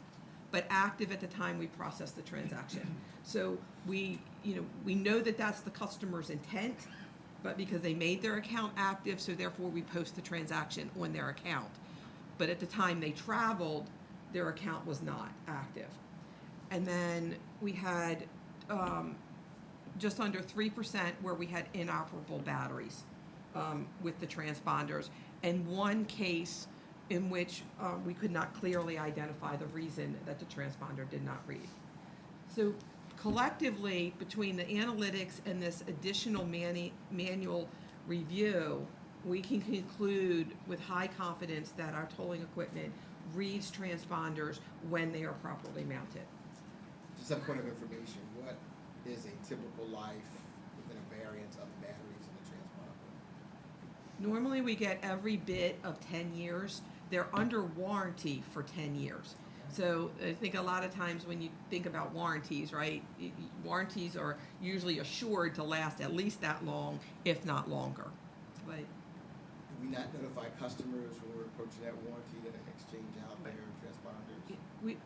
but active at the time we processed the transaction. So we know that that's the customer's intent, but because they made their account active, so therefore we post the transaction on their account. But at the time they traveled, their account was not active. And then we had just under 3% where we had inoperable batteries with the transponders, and one case in which we could not clearly identify the reason that the transponder did not read. So collectively, between the analytics and this additional manual review, we can conclude with high confidence that our tolling equipment reads transponders when they are properly mounted. Just a point of information, what is a typical life within a variance of the batteries in the transponder? Normally, we get every bit of 10 years. They're under warranty for 10 years. So I think a lot of times when you think about warranties, right, warranties are usually assured to last at least that long, if not longer. But Do we not notify customers when we're approaching that warranty to exchange out their transponders?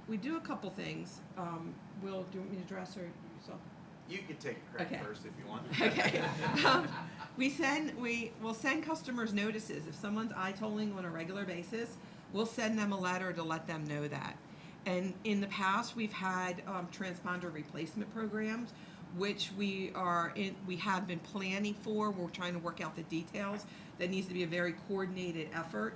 we do a couple things. Will, do you want me to address or yourself? You can take credit Okay. first if you want. Okay. We'll send customers notices. If someone's I-tolling on a regular basis, we'll send them a letter to let them know that. And in the past, we've had transponder replacement programs, which we have been planning for. We're trying to work out the details. That needs to be a very coordinated effort,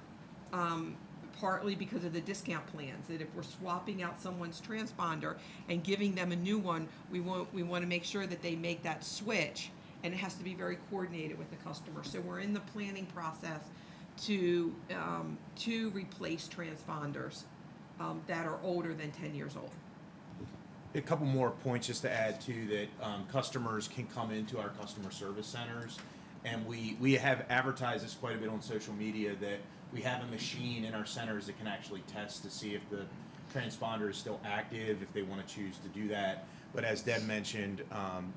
partly because of the discount plans. That if we're swapping out someone's transponder and giving them a new one, we want to make sure that they make that switch, and it has to be very coordinated with the customer. So we're in the planning process to replace transponders that are older than 10 years old. A couple more points just to add to that. Customers can come into our customer service centers, and we have advertised this quite a bit on social media that we have a machine in our centers that can actually test to see if the transponder is still active, if they want to choose to do that. But as Deb mentioned,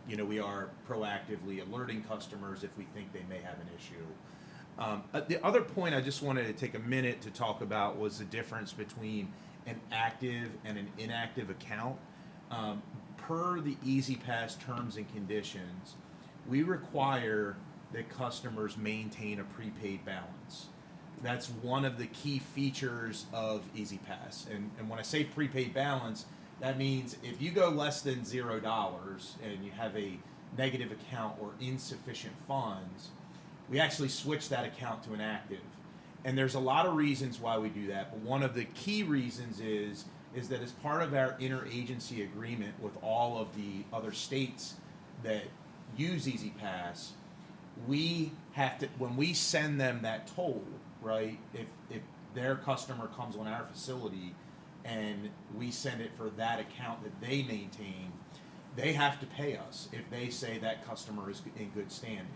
we are proactively alerting customers if we think they may have an issue. The other point I just wanted to take a minute to talk about was the difference between an active and an inactive account. Per the EasyPass terms and conditions, we require that customers maintain a prepaid balance. That's one of the key features of EasyPass. And when I say prepaid balance, that means if you go less than $0 and you have a negative account or insufficient funds, we actually switch that account to an active. And there's a lot of reasons why we do that, but one of the key reasons is that as part of our interagency agreement with all of the other states that use EasyPass, we have to, when we send them that toll, right, if their customer comes on our facility and we send it for that account that they maintain, they have to pay us if they say that customer is in good standing.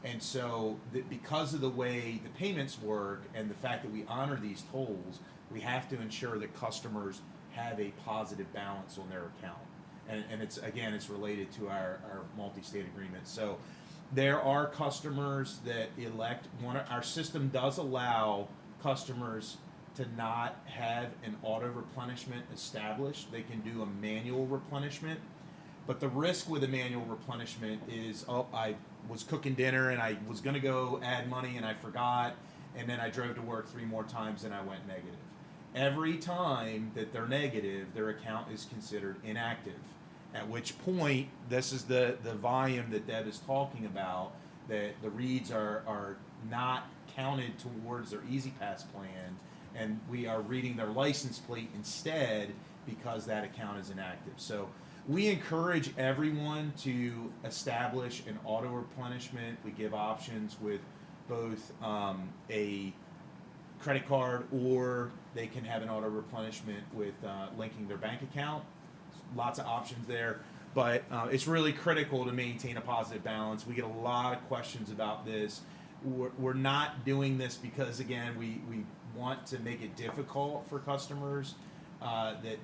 And so because of the way the payments work and the fact that we honor these tolls, we have to ensure that customers have a positive balance on their account. And it's related to our multi-state agreement. So there are customers that elect, our system does allow customers to not have an auto replenishment established. They can do a manual replenishment. But the risk with a manual replenishment is, I was cooking dinner and I was going to go add money and I forgot, and then I drove to work 3 more times and I went negative. Every time that they're negative, their account is considered inactive. At which point, this is the volume that Deb is talking about, that the reads are not counted towards their EasyPass plan, and we are reading their license plate instead because that account is inactive. So we encourage everyone to establish an auto replenishment. We give options with both a credit card, or they can have an auto replenishment with linking their bank account. Lots of options there, but it's really critical to maintain a positive balance. We get a lot of questions about this. We're not doing this because, again, we want to make it difficult for customers. That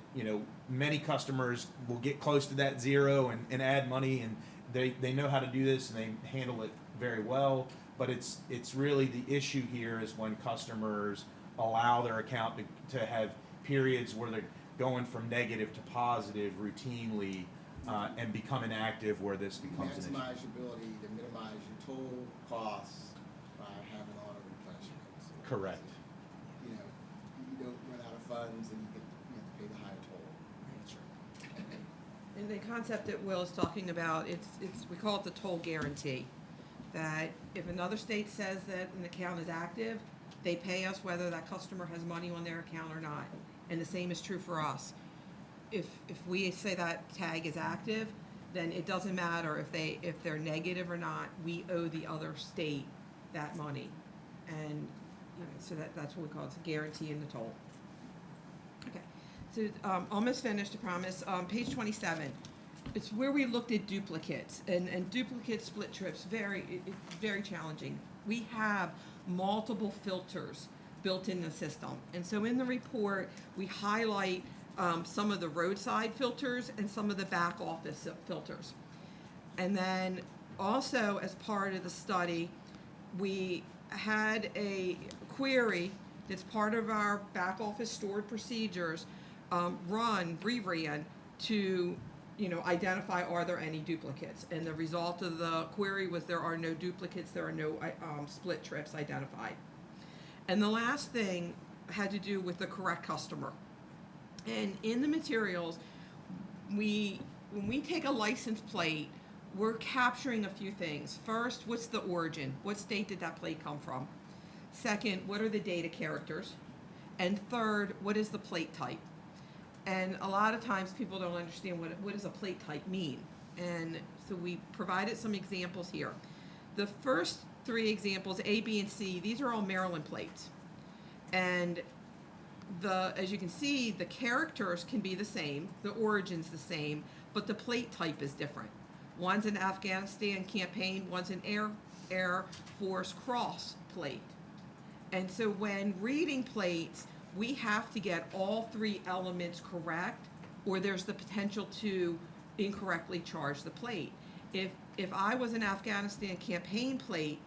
many customers will get close to that 0 and add money, and they know how to do this and they handle it very well. But it's really the issue here is when customers allow their account to have periods where they're going from negative to positive routinely and become inactive, where this becomes an issue. Maximize your ability to minimize your total costs by having auto replenishment. So Correct. you don't run out of funds and you have to pay the higher toll. And the concept that Will is talking about, we call it the toll guarantee. That if another state says that an account is active, they pay us whether that customer has money on their account or not. And the same is true for us. If we say that tag is active, then it doesn't matter if they're negative or not. We owe the other state that money, and so that's what we call it. It's a guarantee in the toll. Okay, so almost finished, I promise. Page 27. It's where we looked at duplicates and duplicate split trips. Very challenging. We have multiple filters built in the system, and so in the report we highlight some of the roadside filters and some of the back office filters. And then also, as part of the study, we had a query that's part of our back office stored procedures reran to identify, are there any duplicates? And the result of the query was there are no duplicates, there are no split trips identified. And the last thing had to do with the correct customer. And in the materials, when we take a license plate, we're capturing a few things. First, what's the origin? What state did that plate come from? Second, what are the data characters? And third, what is the plate type? And a lot of times people don't understand what does a plate type mean. And so we provided some examples here. The first three examples, A, B, and C, these are all Maryland plates. And as you can see, the characters can be the same, the origin's the same, but the plate type is different. One's an Afghanistan campaign, one's an Air Force cross plate. And so when reading plates, we have to get all three elements correct, or there's the potential to incorrectly charge the plate. If I was an Afghanistan campaign plate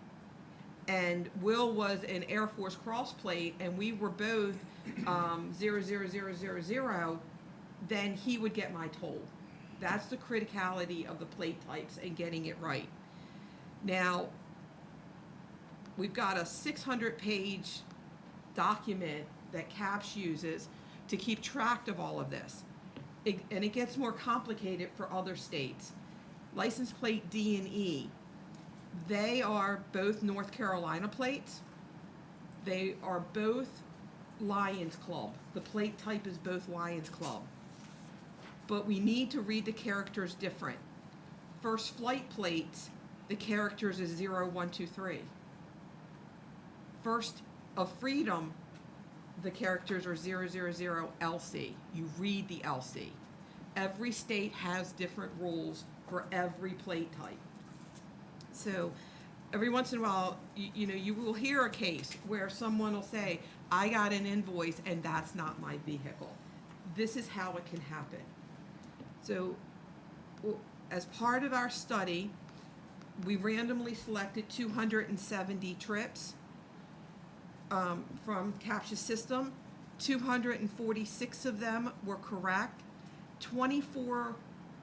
and Will was an Air Force cross plate and we were both 00000, then he would get my toll. That's the criticality of the plate types and getting it right. Now, we've got a 600-page document that CAPS uses to keep track of all of this. And it gets more complicated for other states. License plate D and E, they are both North Carolina plates. They are both Lions Club. The plate type is both Lions Club. But we need to read the characters different. First flight plates, the characters is 0, 1, 2, 3. First of Freedom, the characters are 000 LC. You read the LC. Every state has different rules for every plate type. So every once in a while, you will hear a case where someone will say, I got an invoice and that's not my vehicle. This is how it can happen. So as part of our study, we randomly selected 270 trips from CAPTCHA system. 246 of them were correct. 24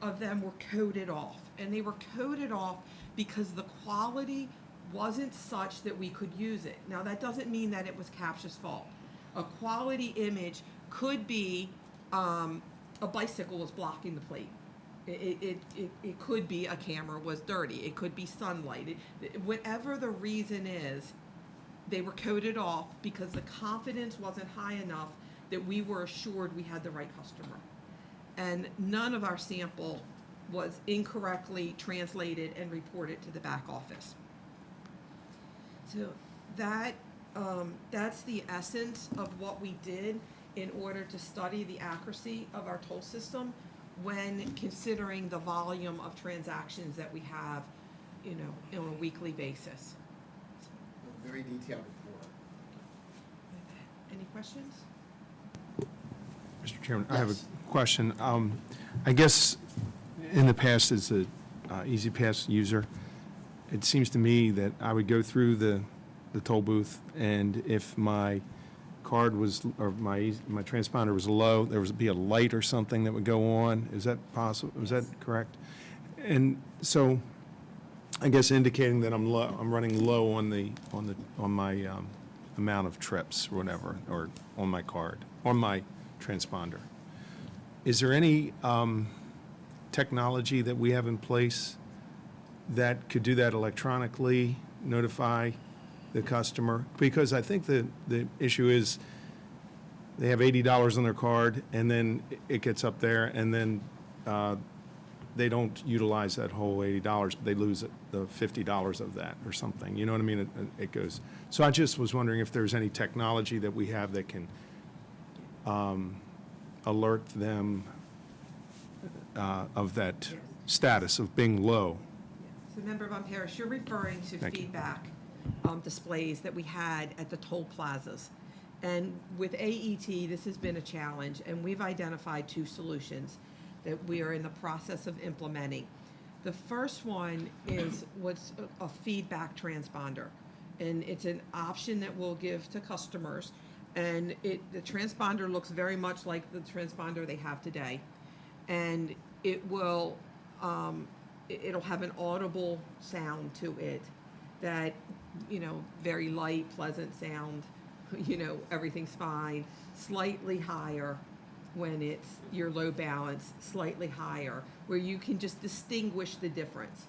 of them were coded off. And they were coded off because the quality wasn't such that we could use it. Now, that doesn't mean that it was CAPTCHA's fault. A quality image could be a bicycle was blocking the plate. It could be a camera was dirty. It could be sunlight. Whatever the reason is, they were coded off because the confidence wasn't high enough that we were assured we had the right customer. And none of our sample was incorrectly translated and reported to the back office. So that's the essence of what we did in order to study the accuracy of our toll system when considering the volume of transactions that we have, on a weekly basis. A very detailed report. Any questions? Mr. Chairman, I have Yes. a question. I guess in the past, as a Easy Pass user, it seems to me that I would go through the toll booth, and if my card was, or my transponder was low, there would be a light or something that would go on. Is that possible? Is that correct? And so, I guess indicating that I'm running low on my amount of trips or whatever, or on my card, on my transponder. Is there any technology that we have in place that could do that electronically, notify the customer? Because I think the issue is they have $80 on their card, and then it gets up there, and then they don't utilize that whole $80, but they lose the $50 of that or something. You know what I mean? It goes. So I just was wondering if there's any technology that we have that can alert them of that status of being low. So Member Von Paris, you're referring to Thank you. feedback displays that we had at the toll plazas. And with AET, this has been a challenge, and we've identified two solutions that we are in the process of implementing. The first one is what's a feedback transponder, and it's an option that we'll give to customers. And the transponder looks very much like the transponder they have today, and it will it'll have an audible sound to it that, very light, pleasant sound, everything's fine, slightly higher, when it's your low balance, slightly higher, where you can just distinguish the difference.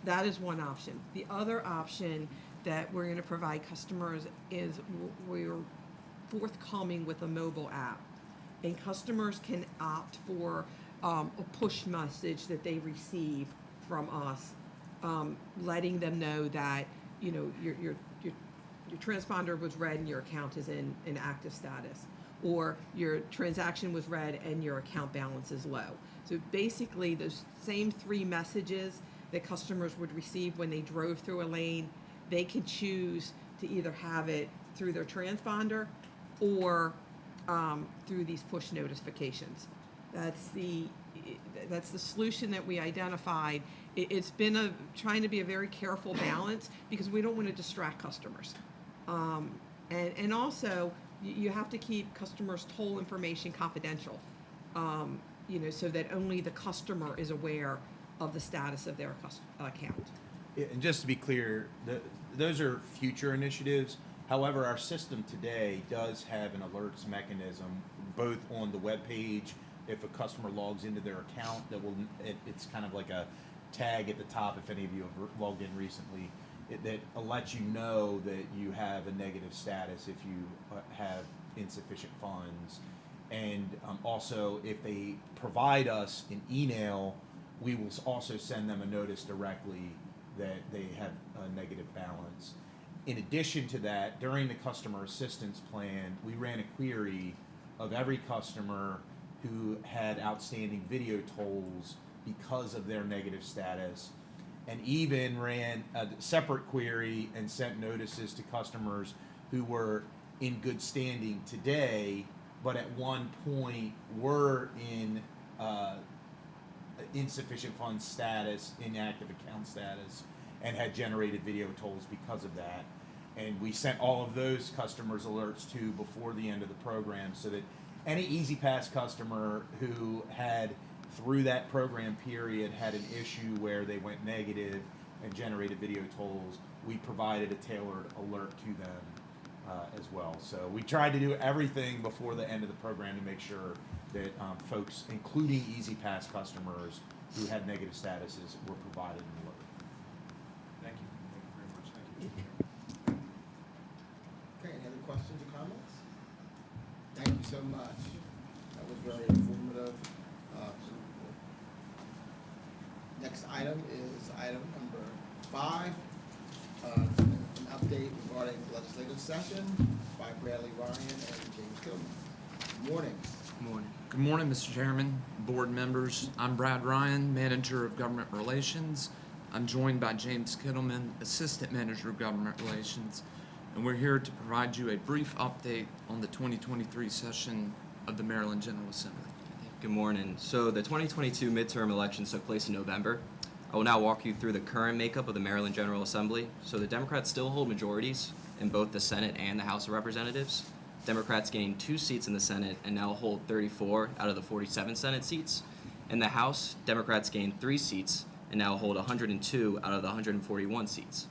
That is one option. The other option that we're going to provide customers is we're forthcoming with a mobile app. And customers can opt for a push message that they receive from us, letting them know that, you know, your transponder was read and your account is in active status, or your transaction was read and your account balance is low. So basically, those same three messages that customers would receive when they drove through a lane, they can choose to either have it through their transponder or through these push notifications. That's the solution that we identified. It's been trying to be a very careful balance because we don't want to distract customers. And also, you have to keep customers' toll information confidential, you know, so that only the customer is aware of the status of their account. Yeah, and just to be clear, those are future initiatives. However, our system today does have an alerts mechanism, both on the web page. If a customer logs into their account, it's kind of like a tag at the top. If any of you have logged in recently, that lets you know that you have a negative status if you have insufficient funds. And also, if they provide us an email, we will also send them a notice directly that they have a negative balance. In addition to that, during the customer assistance plan, we ran a query of every customer who had outstanding video tolls because of their negative status, and even ran a separate query and sent notices to customers who were in good standing today, but at one point were in insufficient funds status, inactive account status, and had generated video tolls because of that. And we sent all of those customers alerts to before the end of the program, so that any Easy Pass customer who had, through that program period, had an issue where they went negative and generated video tolls, we provided a tailored alert to them as well. So we tried to do everything before the end of the program to make sure that folks, including Easy Pass customers who had negative statuses, were provided an alert. Thank you. Thank you very much. Thank you. Okay, any other questions or comments? Thank you so much. That was very informative. Next item is item number 5, an update regarding the legislative session by Bradley Ryan and James Kilman. Good morning. Good morning, Mr. Chairman, board members. I'm Brad Ryan, Manager of Government Relations. I'm joined by James Kittleman, Assistant Manager of Government Relations, and we're here to provide you a brief update on the 2023 session of the Maryland General Assembly. Good morning. So the 2022 midterm elections took place in November. I will now walk you through the current makeup of the Maryland General Assembly. So the Democrats still hold majorities in both the Senate and the House of Representatives. Democrats gained 2 seats in the Senate and now hold 34 out of the 47 Senate seats. In the House, Democrats gained 3 seats and now hold 102 out of the 141 seats.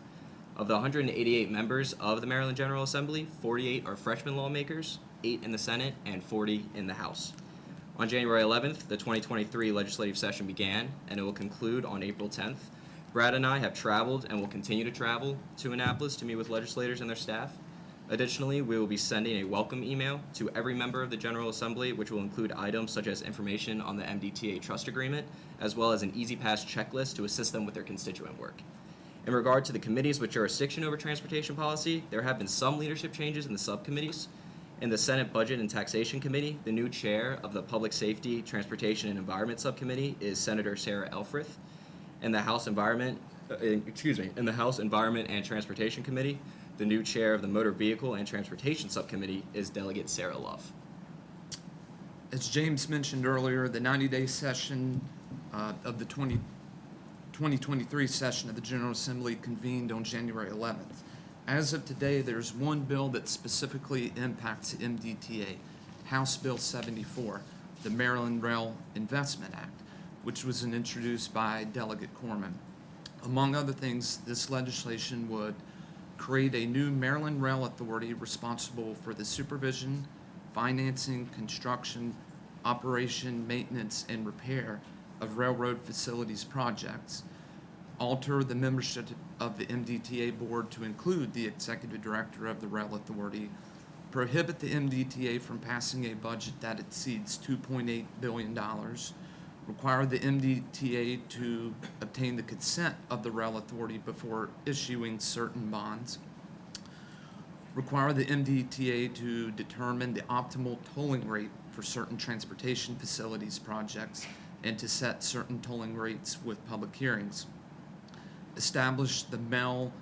Of the 188 members of the Maryland General Assembly, 48 are freshman lawmakers, 8 in the Senate, and 40 in the House. On January 11th, the 2023 legislative session began, and it will conclude on April 10th. Brad and I have traveled and will continue to travel to Annapolis to meet with legislators and their staff. Additionally, we will be sending a welcome email to every member of the General Assembly, which will include items such as information on the MDTA trust agreement, as well as an Easy Pass checklist to assist them with their constituent work. In regard to the committees with jurisdiction over transportation policy, there have been some leadership changes in the subcommittees. In the Senate Budget and Taxation Committee, the new chair of the Public Safety, Transportation, and Environment Subcommittee is Senator Sarah Elfrith. In the House Environment and Transportation Committee, the new chair of the Motor Vehicle and Transportation Subcommittee is Delegate Sarah Love. As James mentioned earlier, the 90-day session of the 2023 session of the General Assembly convened on January 11th. As of today, there's one bill that specifically impacts MDTA, House Bill 74, the Maryland Rail Investment Act, which was introduced by Delegate Corman. Among other things, this legislation would create a new Maryland Rail Authority responsible for the supervision, financing, construction, operation, maintenance, and repair of railroad facilities projects, alter the membership of the MDTA board to include the executive director of the rail authority, prohibit the MDTA from passing a budget that exceeds $2.8 billion, require the MDTA to obtain the consent of the rail authority before issuing certain bonds, require the MDTA to determine the optimal tolling rate for certain transportation facilities projects and to set certain tolling rates with public hearings, establish the Rail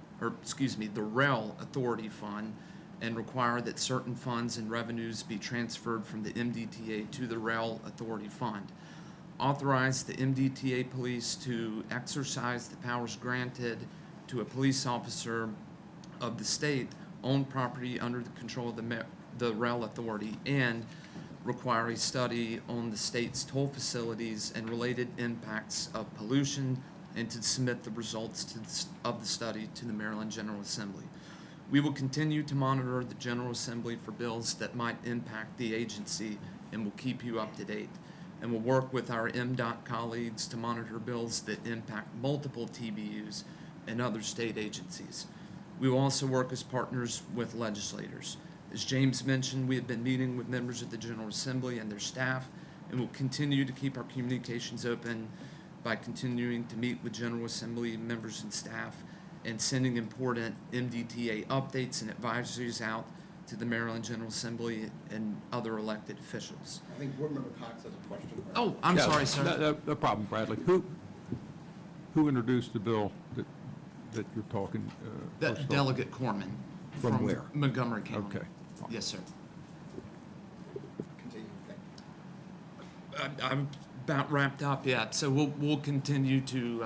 Authority Fund and require that certain funds and revenues be transferred from the MDTA to the Rail Authority Fund, authorize the MDTA police to exercise the powers granted to a police officer of the state on property under the control of the Rail Authority, and require a study on the state's toll facilities and related impacts of pollution, and to submit the results of the study to the Maryland General Assembly. We will continue to monitor the General Assembly for bills that might impact the agency and will keep you up to date. And will work with our MDOT colleagues to monitor bills that impact multiple TBUs and other state agencies. We will also work as partners with legislators. As James mentioned, we have been meeting with members of the General Assembly and their staff, and will continue to keep our communications open by continuing to meet with General Assembly members and staff and sending important MDTA updates and advisories out to the Maryland General Assembly and other elected officials. I think Board Member Cox has a question. Oh, I'm Yeah, sorry, sir. No problem, Bradley. Who introduced the bill that you're talking? first off? Delegate Corman. From where? Montgomery County. Okay. Yes, sir. Continue, thank you. I'm about wrapped up yet, so we'll continue to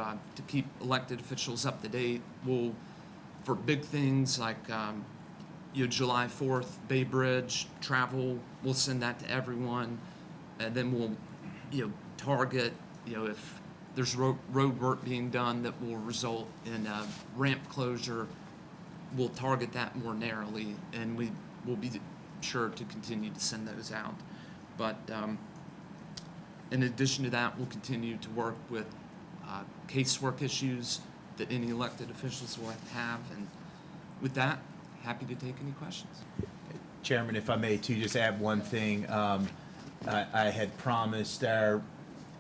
keep elected officials up to date. We'll, for big things like July 4th, Bay Bridge travel, we'll send that to everyone, and then we'll target if there's road work being done that will result in a ramp closure, we'll target that more narrowly, and we will be sure to continue to send those out. But in addition to that, we'll continue to work with casework issues that any elected officials will have. And with that, happy to take any questions. Chairman, if I may too, just add one thing. I had promised our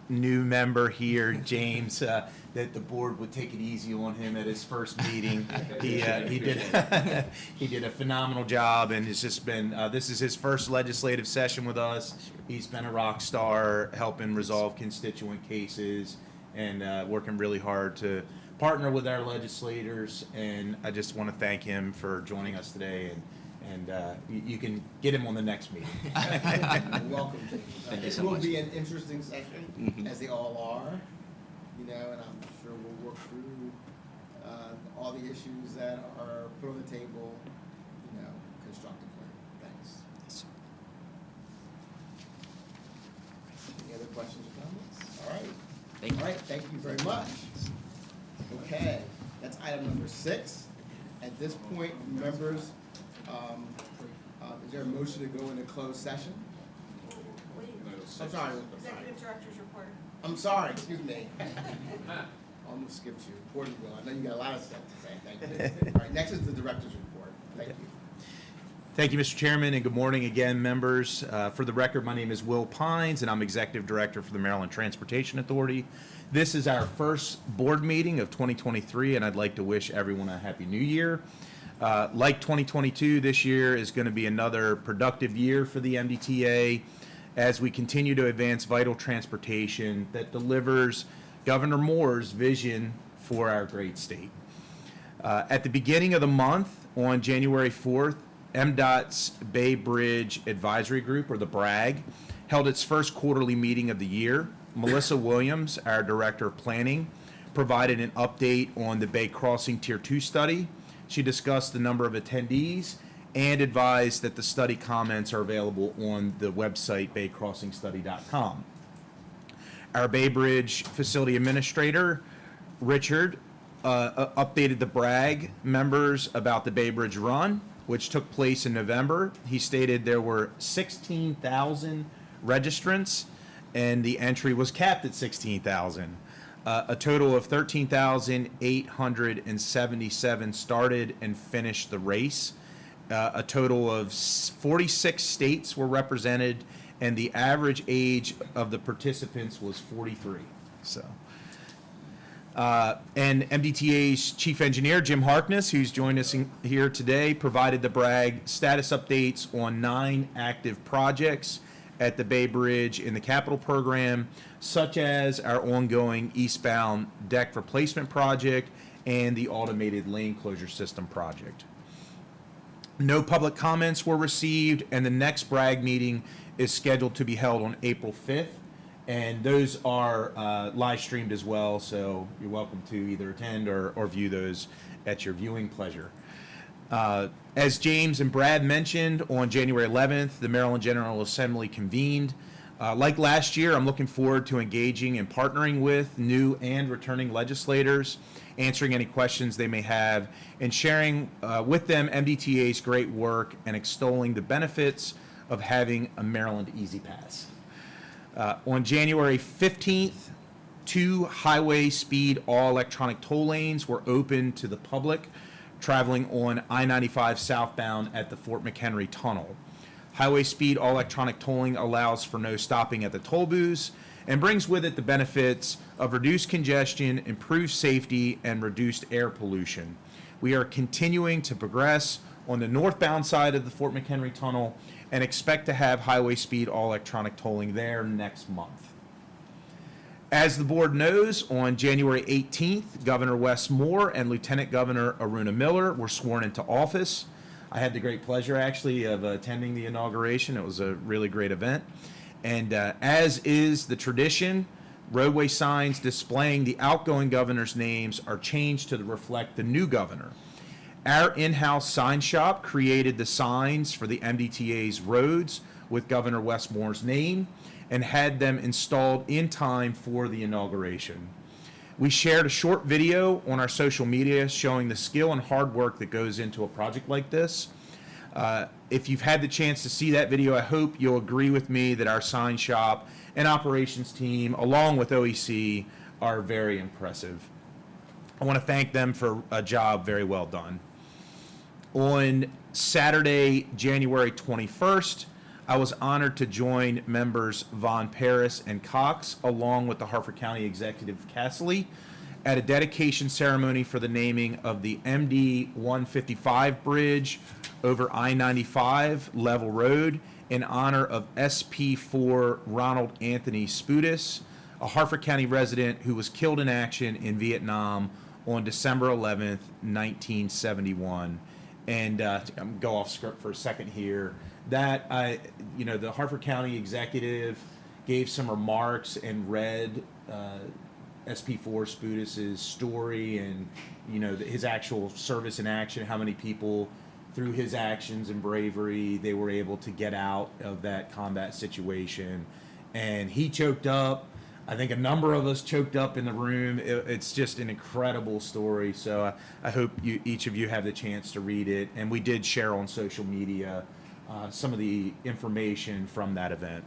new member here, James, that the board would take it easy on him at his first meeting. He did he did a phenomenal job, and it's just been this is his first legislative session with us. He's been a rock star, helping resolve constituent cases and working really hard to partner with our legislators. And I just want to thank him for joining us today. And you can get him on the next meeting. You're welcome, James. It will be an interesting session, as they all are, and I'm sure we'll work through all the issues that are put on the table, constructively. Thanks. Yes, sir. Any other questions or comments? All right. Thank you. All right, thank you very much. Okay, that's item number 6. At this point, members, is there a motion to go into closed session? I'm sorry. Executive Director's report. I'm sorry, excuse me. Almost skipped you. Reporting bill. I know you got a lot of stuff to say. Thank you. All right, next is the director's report. Thank you. Thank you, Mr. Chairman, and good morning again, members. For the record, my name is Will Pines, and I'm Executive Director for the Maryland Transportation Authority. This is our first board meeting of 2023, and I'd like to wish everyone a Happy New Year. Like 2022, this year is going to be another productive year for the MDTA as we continue to advance vital transportation that delivers Governor Moore's vision for our great state. At the beginning of the month, on January 4th, MDOT's Bay Bridge Advisory Group, or the BRAG, held its first quarterly meeting of the year. Melissa Williams, our Director of Planning, provided an update on the Bay Crossing Tier 2 study. She discussed the number of attendees and advised that the study comments are available on the website baycrossingstudy.com. Our Bay Bridge Facility Administrator, Richard, updated the BRAG members about the Bay Bridge Run, which took place in November. He stated there were 16,000 registrants, and the entry was capped at 16,000. A total of 13,877 started and finished the race. A total of 46 states were represented, and the average age of the participants was 43. So, and MDTA's chief engineer, Jim Harkness, who's joined us here today, provided the BRAG status updates on 9 active projects at the Bay Bridge in the capital program, such as our ongoing eastbound deck replacement project and the automated lane closure system project. No public comments were received, and the next BRAG meeting is scheduled to be held on April 5th. And those are live streamed as well, so you're welcome to either attend or view those at your viewing pleasure. As James and Brad mentioned, on January 11th, the Maryland General Assembly convened. Like last year, I'm looking forward to engaging and partnering with new and returning legislators, answering any questions they may have, and sharing with them MDTA's great work and extolling the benefits of having a Maryland Easy Pass. On January 15th, 2 highway speed all-electronic toll lanes were opened to the public traveling on I-95 southbound at the Fort McHenry Tunnel. Highway speed all-electronic tolling allows for no stopping at the toll booths and brings with it the benefits of reduced congestion, improved safety, and reduced air pollution. We are continuing to progress on the northbound side of the Fort McHenry Tunnel and expect to have highway speed all-electronic tolling there next month. As the board knows, on January 18th, Governor Wes Moore and Lieutenant Governor Aruna Miller were sworn into office. I had the great pleasure, actually, of attending the inauguration. It was a really great event. And as is the tradition, roadway signs displaying the outgoing governor's names are changed to reflect the new governor. Our in-house sign shop created the signs for the MDTA's roads with Governor Wes Moore's name and had them installed in time for the inauguration. We shared a short video on our social media showing the skill and hard work that goes into a project like this. If you've had the chance to see that video, I hope you'll agree with me that our sign shop and operations team, along with OEC, are very impressive. I want to thank them for a job very well done. On Saturday, January 21st, I was honored to join members Von Paris and Cox, along with the Harford County Executive Casserly, at a dedication ceremony for the naming of the MD 155 bridge over I-95 Level Road in honor of SP4 Ronald Anthony Spudis, a Harford County resident who was killed in action in Vietnam on December 11th, 1971. And I'm go off script for a second here. That the Harford County executive gave some remarks and read SP4 Spudis's story and his actual service in action, how many people through his actions and bravery they were able to get out of that combat situation. And he choked up. I think a number of us choked up in the room. It's just an incredible story. So I hope each of you have the chance to read it. And we did share on social media some of the information from that event.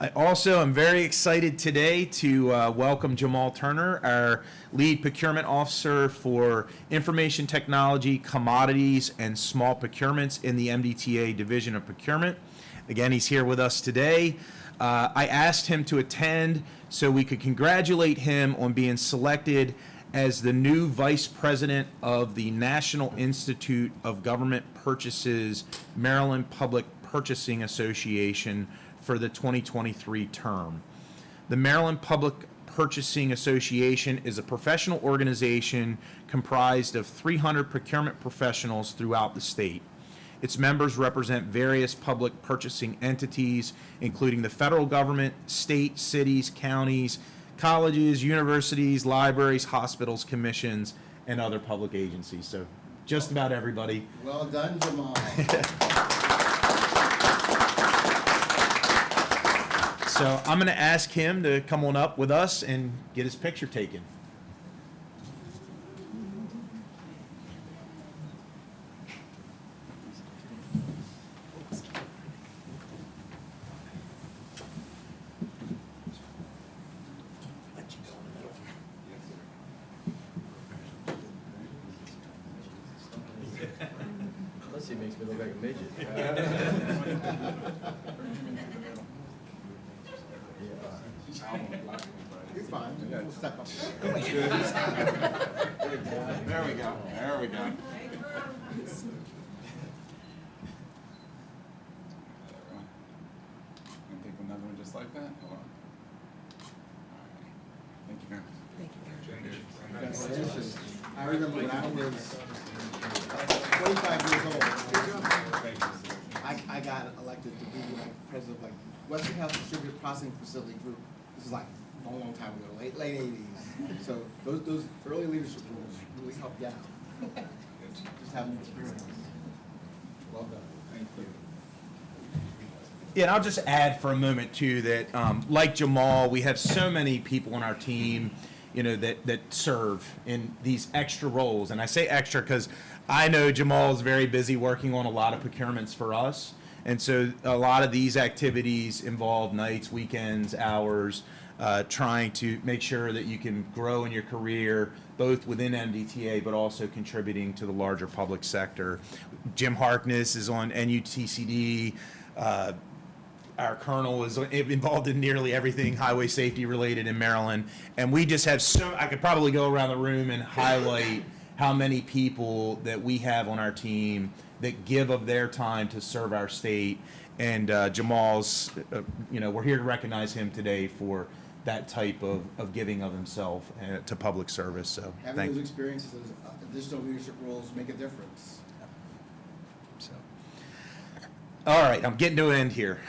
I also am very excited today to welcome Jamal Turner, our lead procurement officer for information technology, commodities, and small procurements in the MDTA Division of Procurement. Again, he's here with us today. I asked him to attend so we could congratulate him on being selected as the new Vice President of the National Institute of Government Purchases Maryland Public Purchasing Association for the 2023 term. The Maryland Public Purchasing Association is a professional organization comprised of 300 procurement professionals throughout the state. Its members represent various public purchasing entities, including the federal government, state, cities, counties, colleges, universities, libraries, hospitals, commissions, and other public agencies. So just about everybody. Well done, Jamal. So I'm going to ask him to come on up with us and get his picture taken. makes me look like a midget. You're fine. We'll step up. There we go, there we go. And take another one just like that? Hold on. Thank you very much. Congratulations. I remember when I was 25 years old, I got elected to be like president of like Westinghouse Distributed Processing Facility Group. This is like a long time ago, late 80s. So those early leadership roles really helped you out. Just having the experience. Well done. Thank you. Yeah, and I'll just add for a moment too that, like Jamal, we have so many people on our team, you know, that serve in these extra roles. And I say extra because I know Jamal is very busy working on a lot of procurements for us. And so a lot of these activities involve nights, weekends, hours, trying to make sure that you can grow in your career, both within MDTA, but also contributing to the larger public sector. Jim Harkness is on NUTCD. Our colonel is involved in nearly everything highway safety related in Maryland. And we just have I could probably go around the room and highlight how many people that we have on our team that give of their time to serve our state. And Jamal's, we're here to recognize him today for that type of giving of himself to public service. So Having thank those you. experiences, those additional leadership roles make a difference. So, all right, I'm getting to an end here.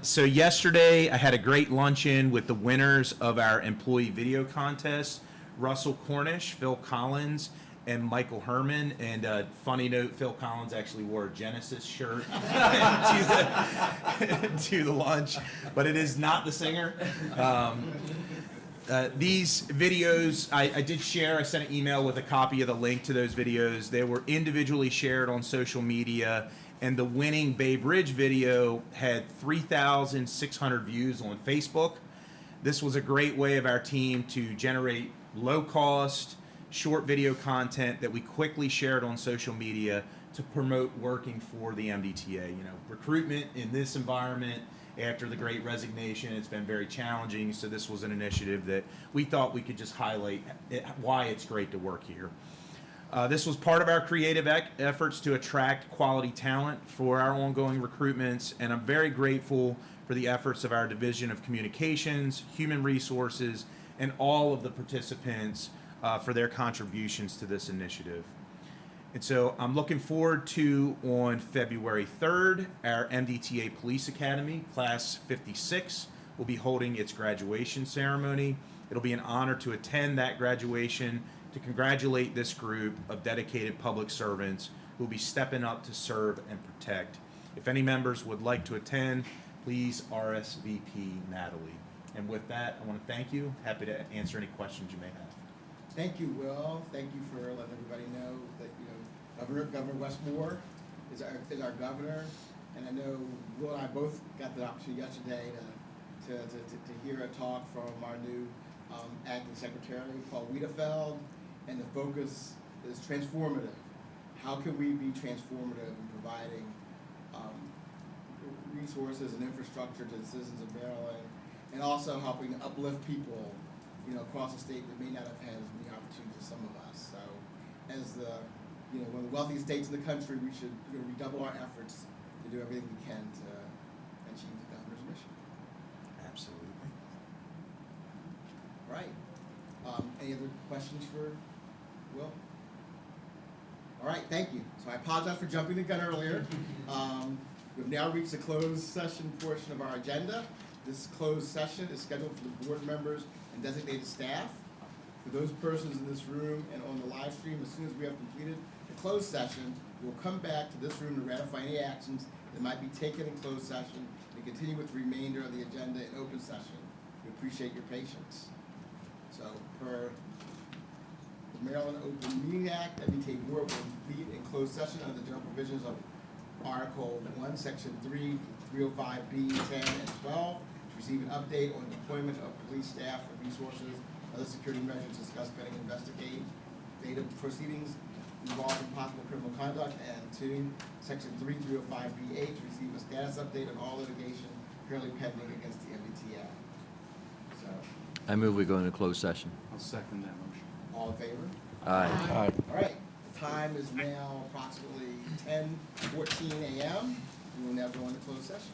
So yesterday I had a great luncheon with the winners of our employee video contest, Russell Cornish, Phil Collins, and Michael Herman. And funny note, Phil Collins actually wore a Genesis shirt to the lunch, but it is not the singer. These videos, I did share, I sent an email with a copy of the link to those videos. They were individually shared on social media, and the winning Bay Bridge video had 3,600 views on Facebook. This was a great way of our team to generate low-cost, short video content that we quickly shared on social media to promote working for the MDTA. You know, recruitment in this environment after the Great Resignation, it's been very challenging, so this was an initiative that we thought we could just highlight why it's great to work here. This was part of our creative efforts to attract quality talent for our ongoing recruitments, and I'm very grateful for the efforts of our Division of Communications, Human Resources, and all of the participants for their contributions to this initiative. And so I'm looking forward to, on February 3rd, our MDTA Police Academy, Class 56, will be holding its graduation ceremony. It'll be an honor to attend that graduation to congratulate this group of dedicated public servants who will be stepping up to serve and protect. If any members would like to attend, please RSVP Natalie. And with that, I want to thank you. Happy to answer any questions you may have. Thank you, Will. Thank you for letting everybody know that, Governor Westmore is our governor. And I know Will and I both got the opportunity yesterday to hear a talk from our new acting secretary, Paul Wiedefeld. And the focus is transformative. How can we be transformative in providing resources and infrastructure to the citizens of Maryland, and also helping to uplift people, across the state that may not have had as many opportunities as some of us. So, as one of the wealthiest states in the country, we should redouble our efforts to do everything we can to achieve the governor's mission. Absolutely. Right. Any other questions for Will? All right, thank you. So I apologize for jumping the gun earlier. We've now reached the closed session portion of our agenda. This closed session is scheduled for the board members and designated staff. For those persons in this room and on the live stream, as soon as we have completed the closed session, we'll come back to this room to ratify any actions that might be taken in closed session and continue with the remainder of the agenda in open session. We appreciate your patience. So, per the Maryland Open Meeting Act, MDTA Board will meet in closed session under the general provisions of Article 1, Section 3, 305B, 10, and 12 to receive an update on deployment of police staff and resources, other security measures discussed pending investigative proceedings, involved in possible criminal conduct, and two, section 3305BA, to receive a status update on all litigation currently pending against the MDTA. So, I move we go into closed session. I'll second that motion. all in favor? Aye. Aye. All right, the time is now approximately 10:14 a.m. We will now go into closed session.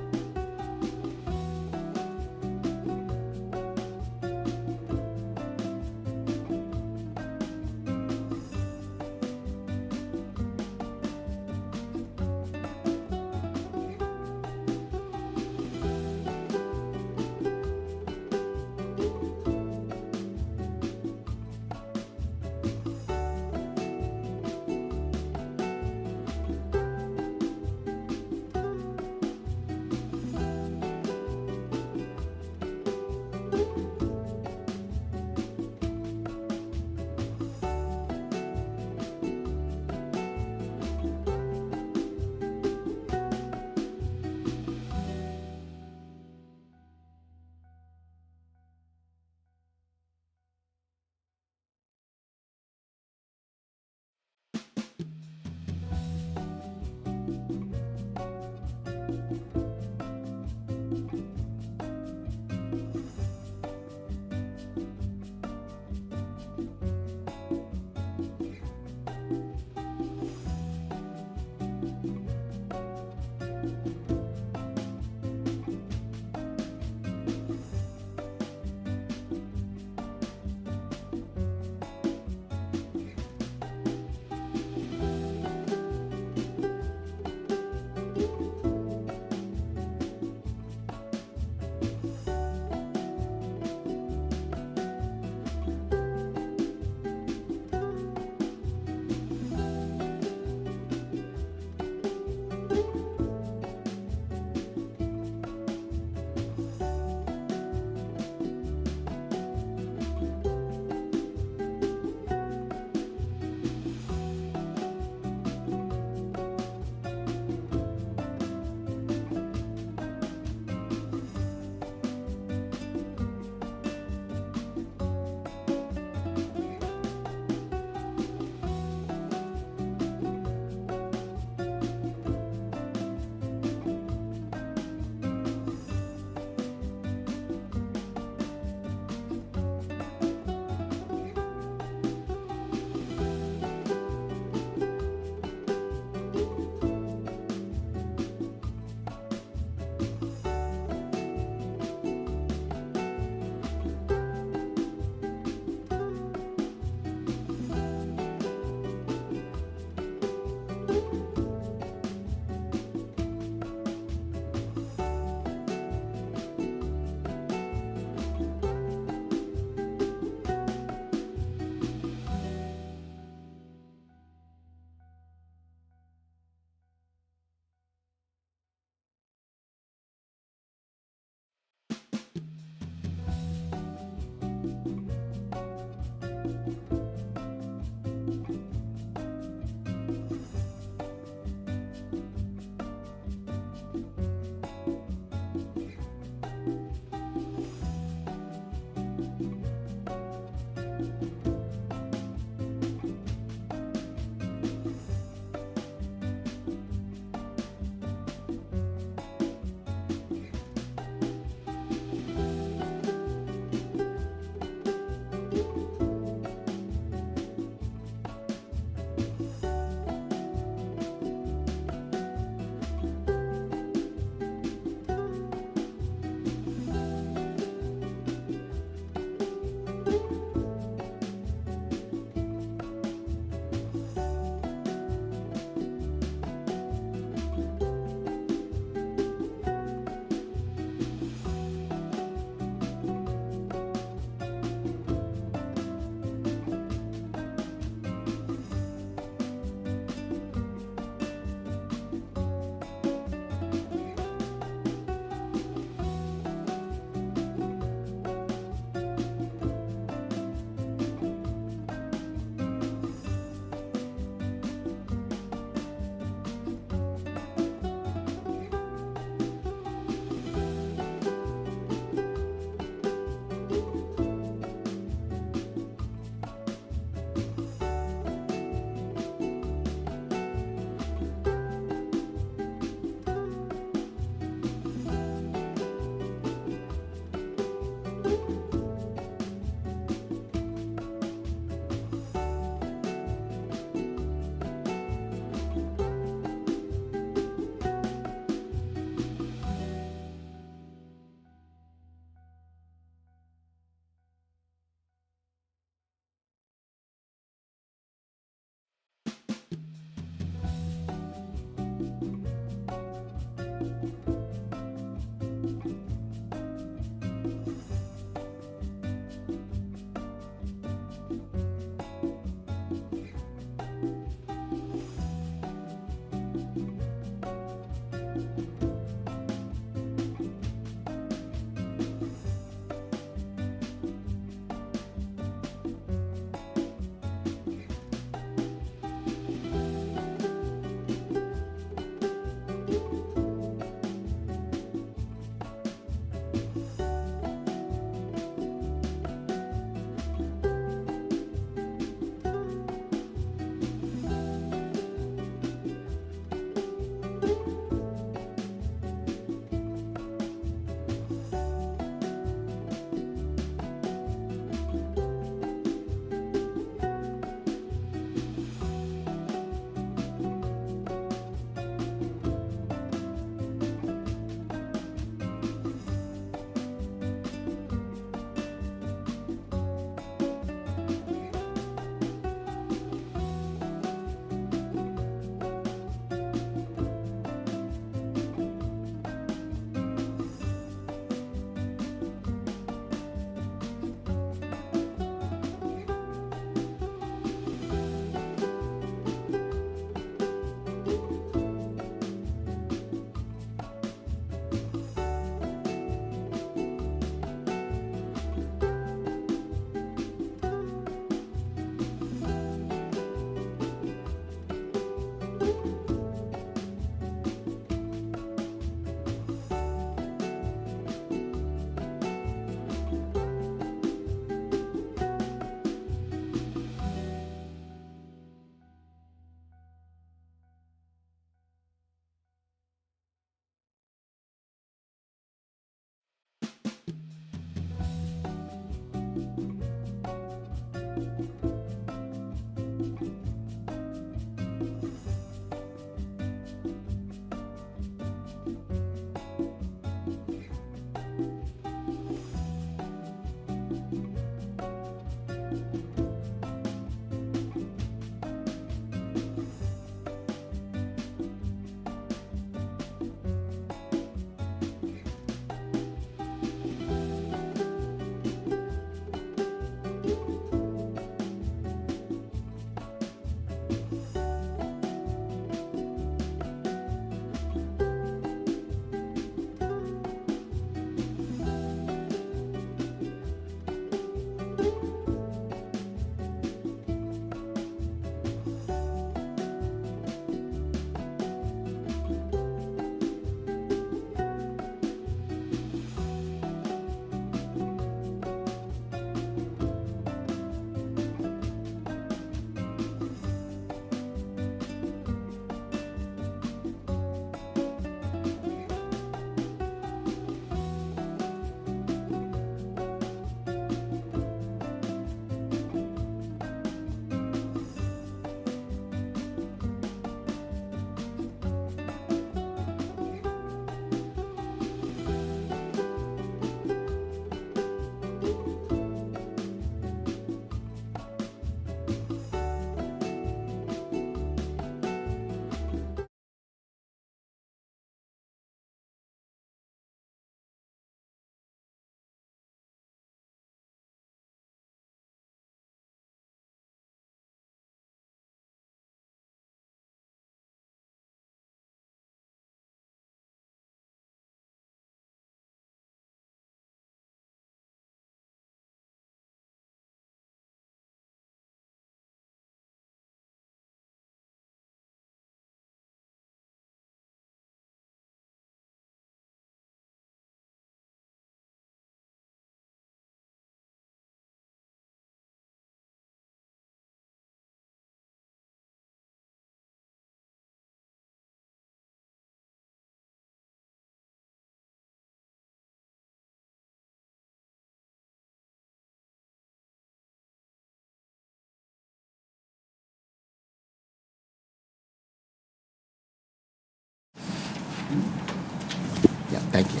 Thank you.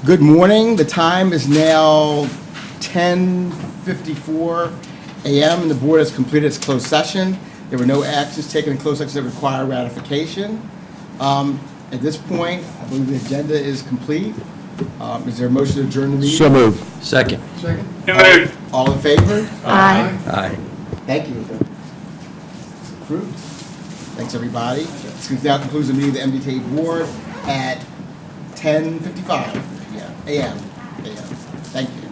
Good morning. The time is now 10:54 a.m. and the board has completed its closed session. There were no actions taken in closed session that require ratification. At this point, I believe the agenda is complete. Is there a motion to adjourn the meeting? So moved. Second. All in favor? Aye. Aye. Thank you. Approved. Thanks, everybody. This now concludes the meeting of the MDTA board at 10:55 p.m. a.m. Thank you.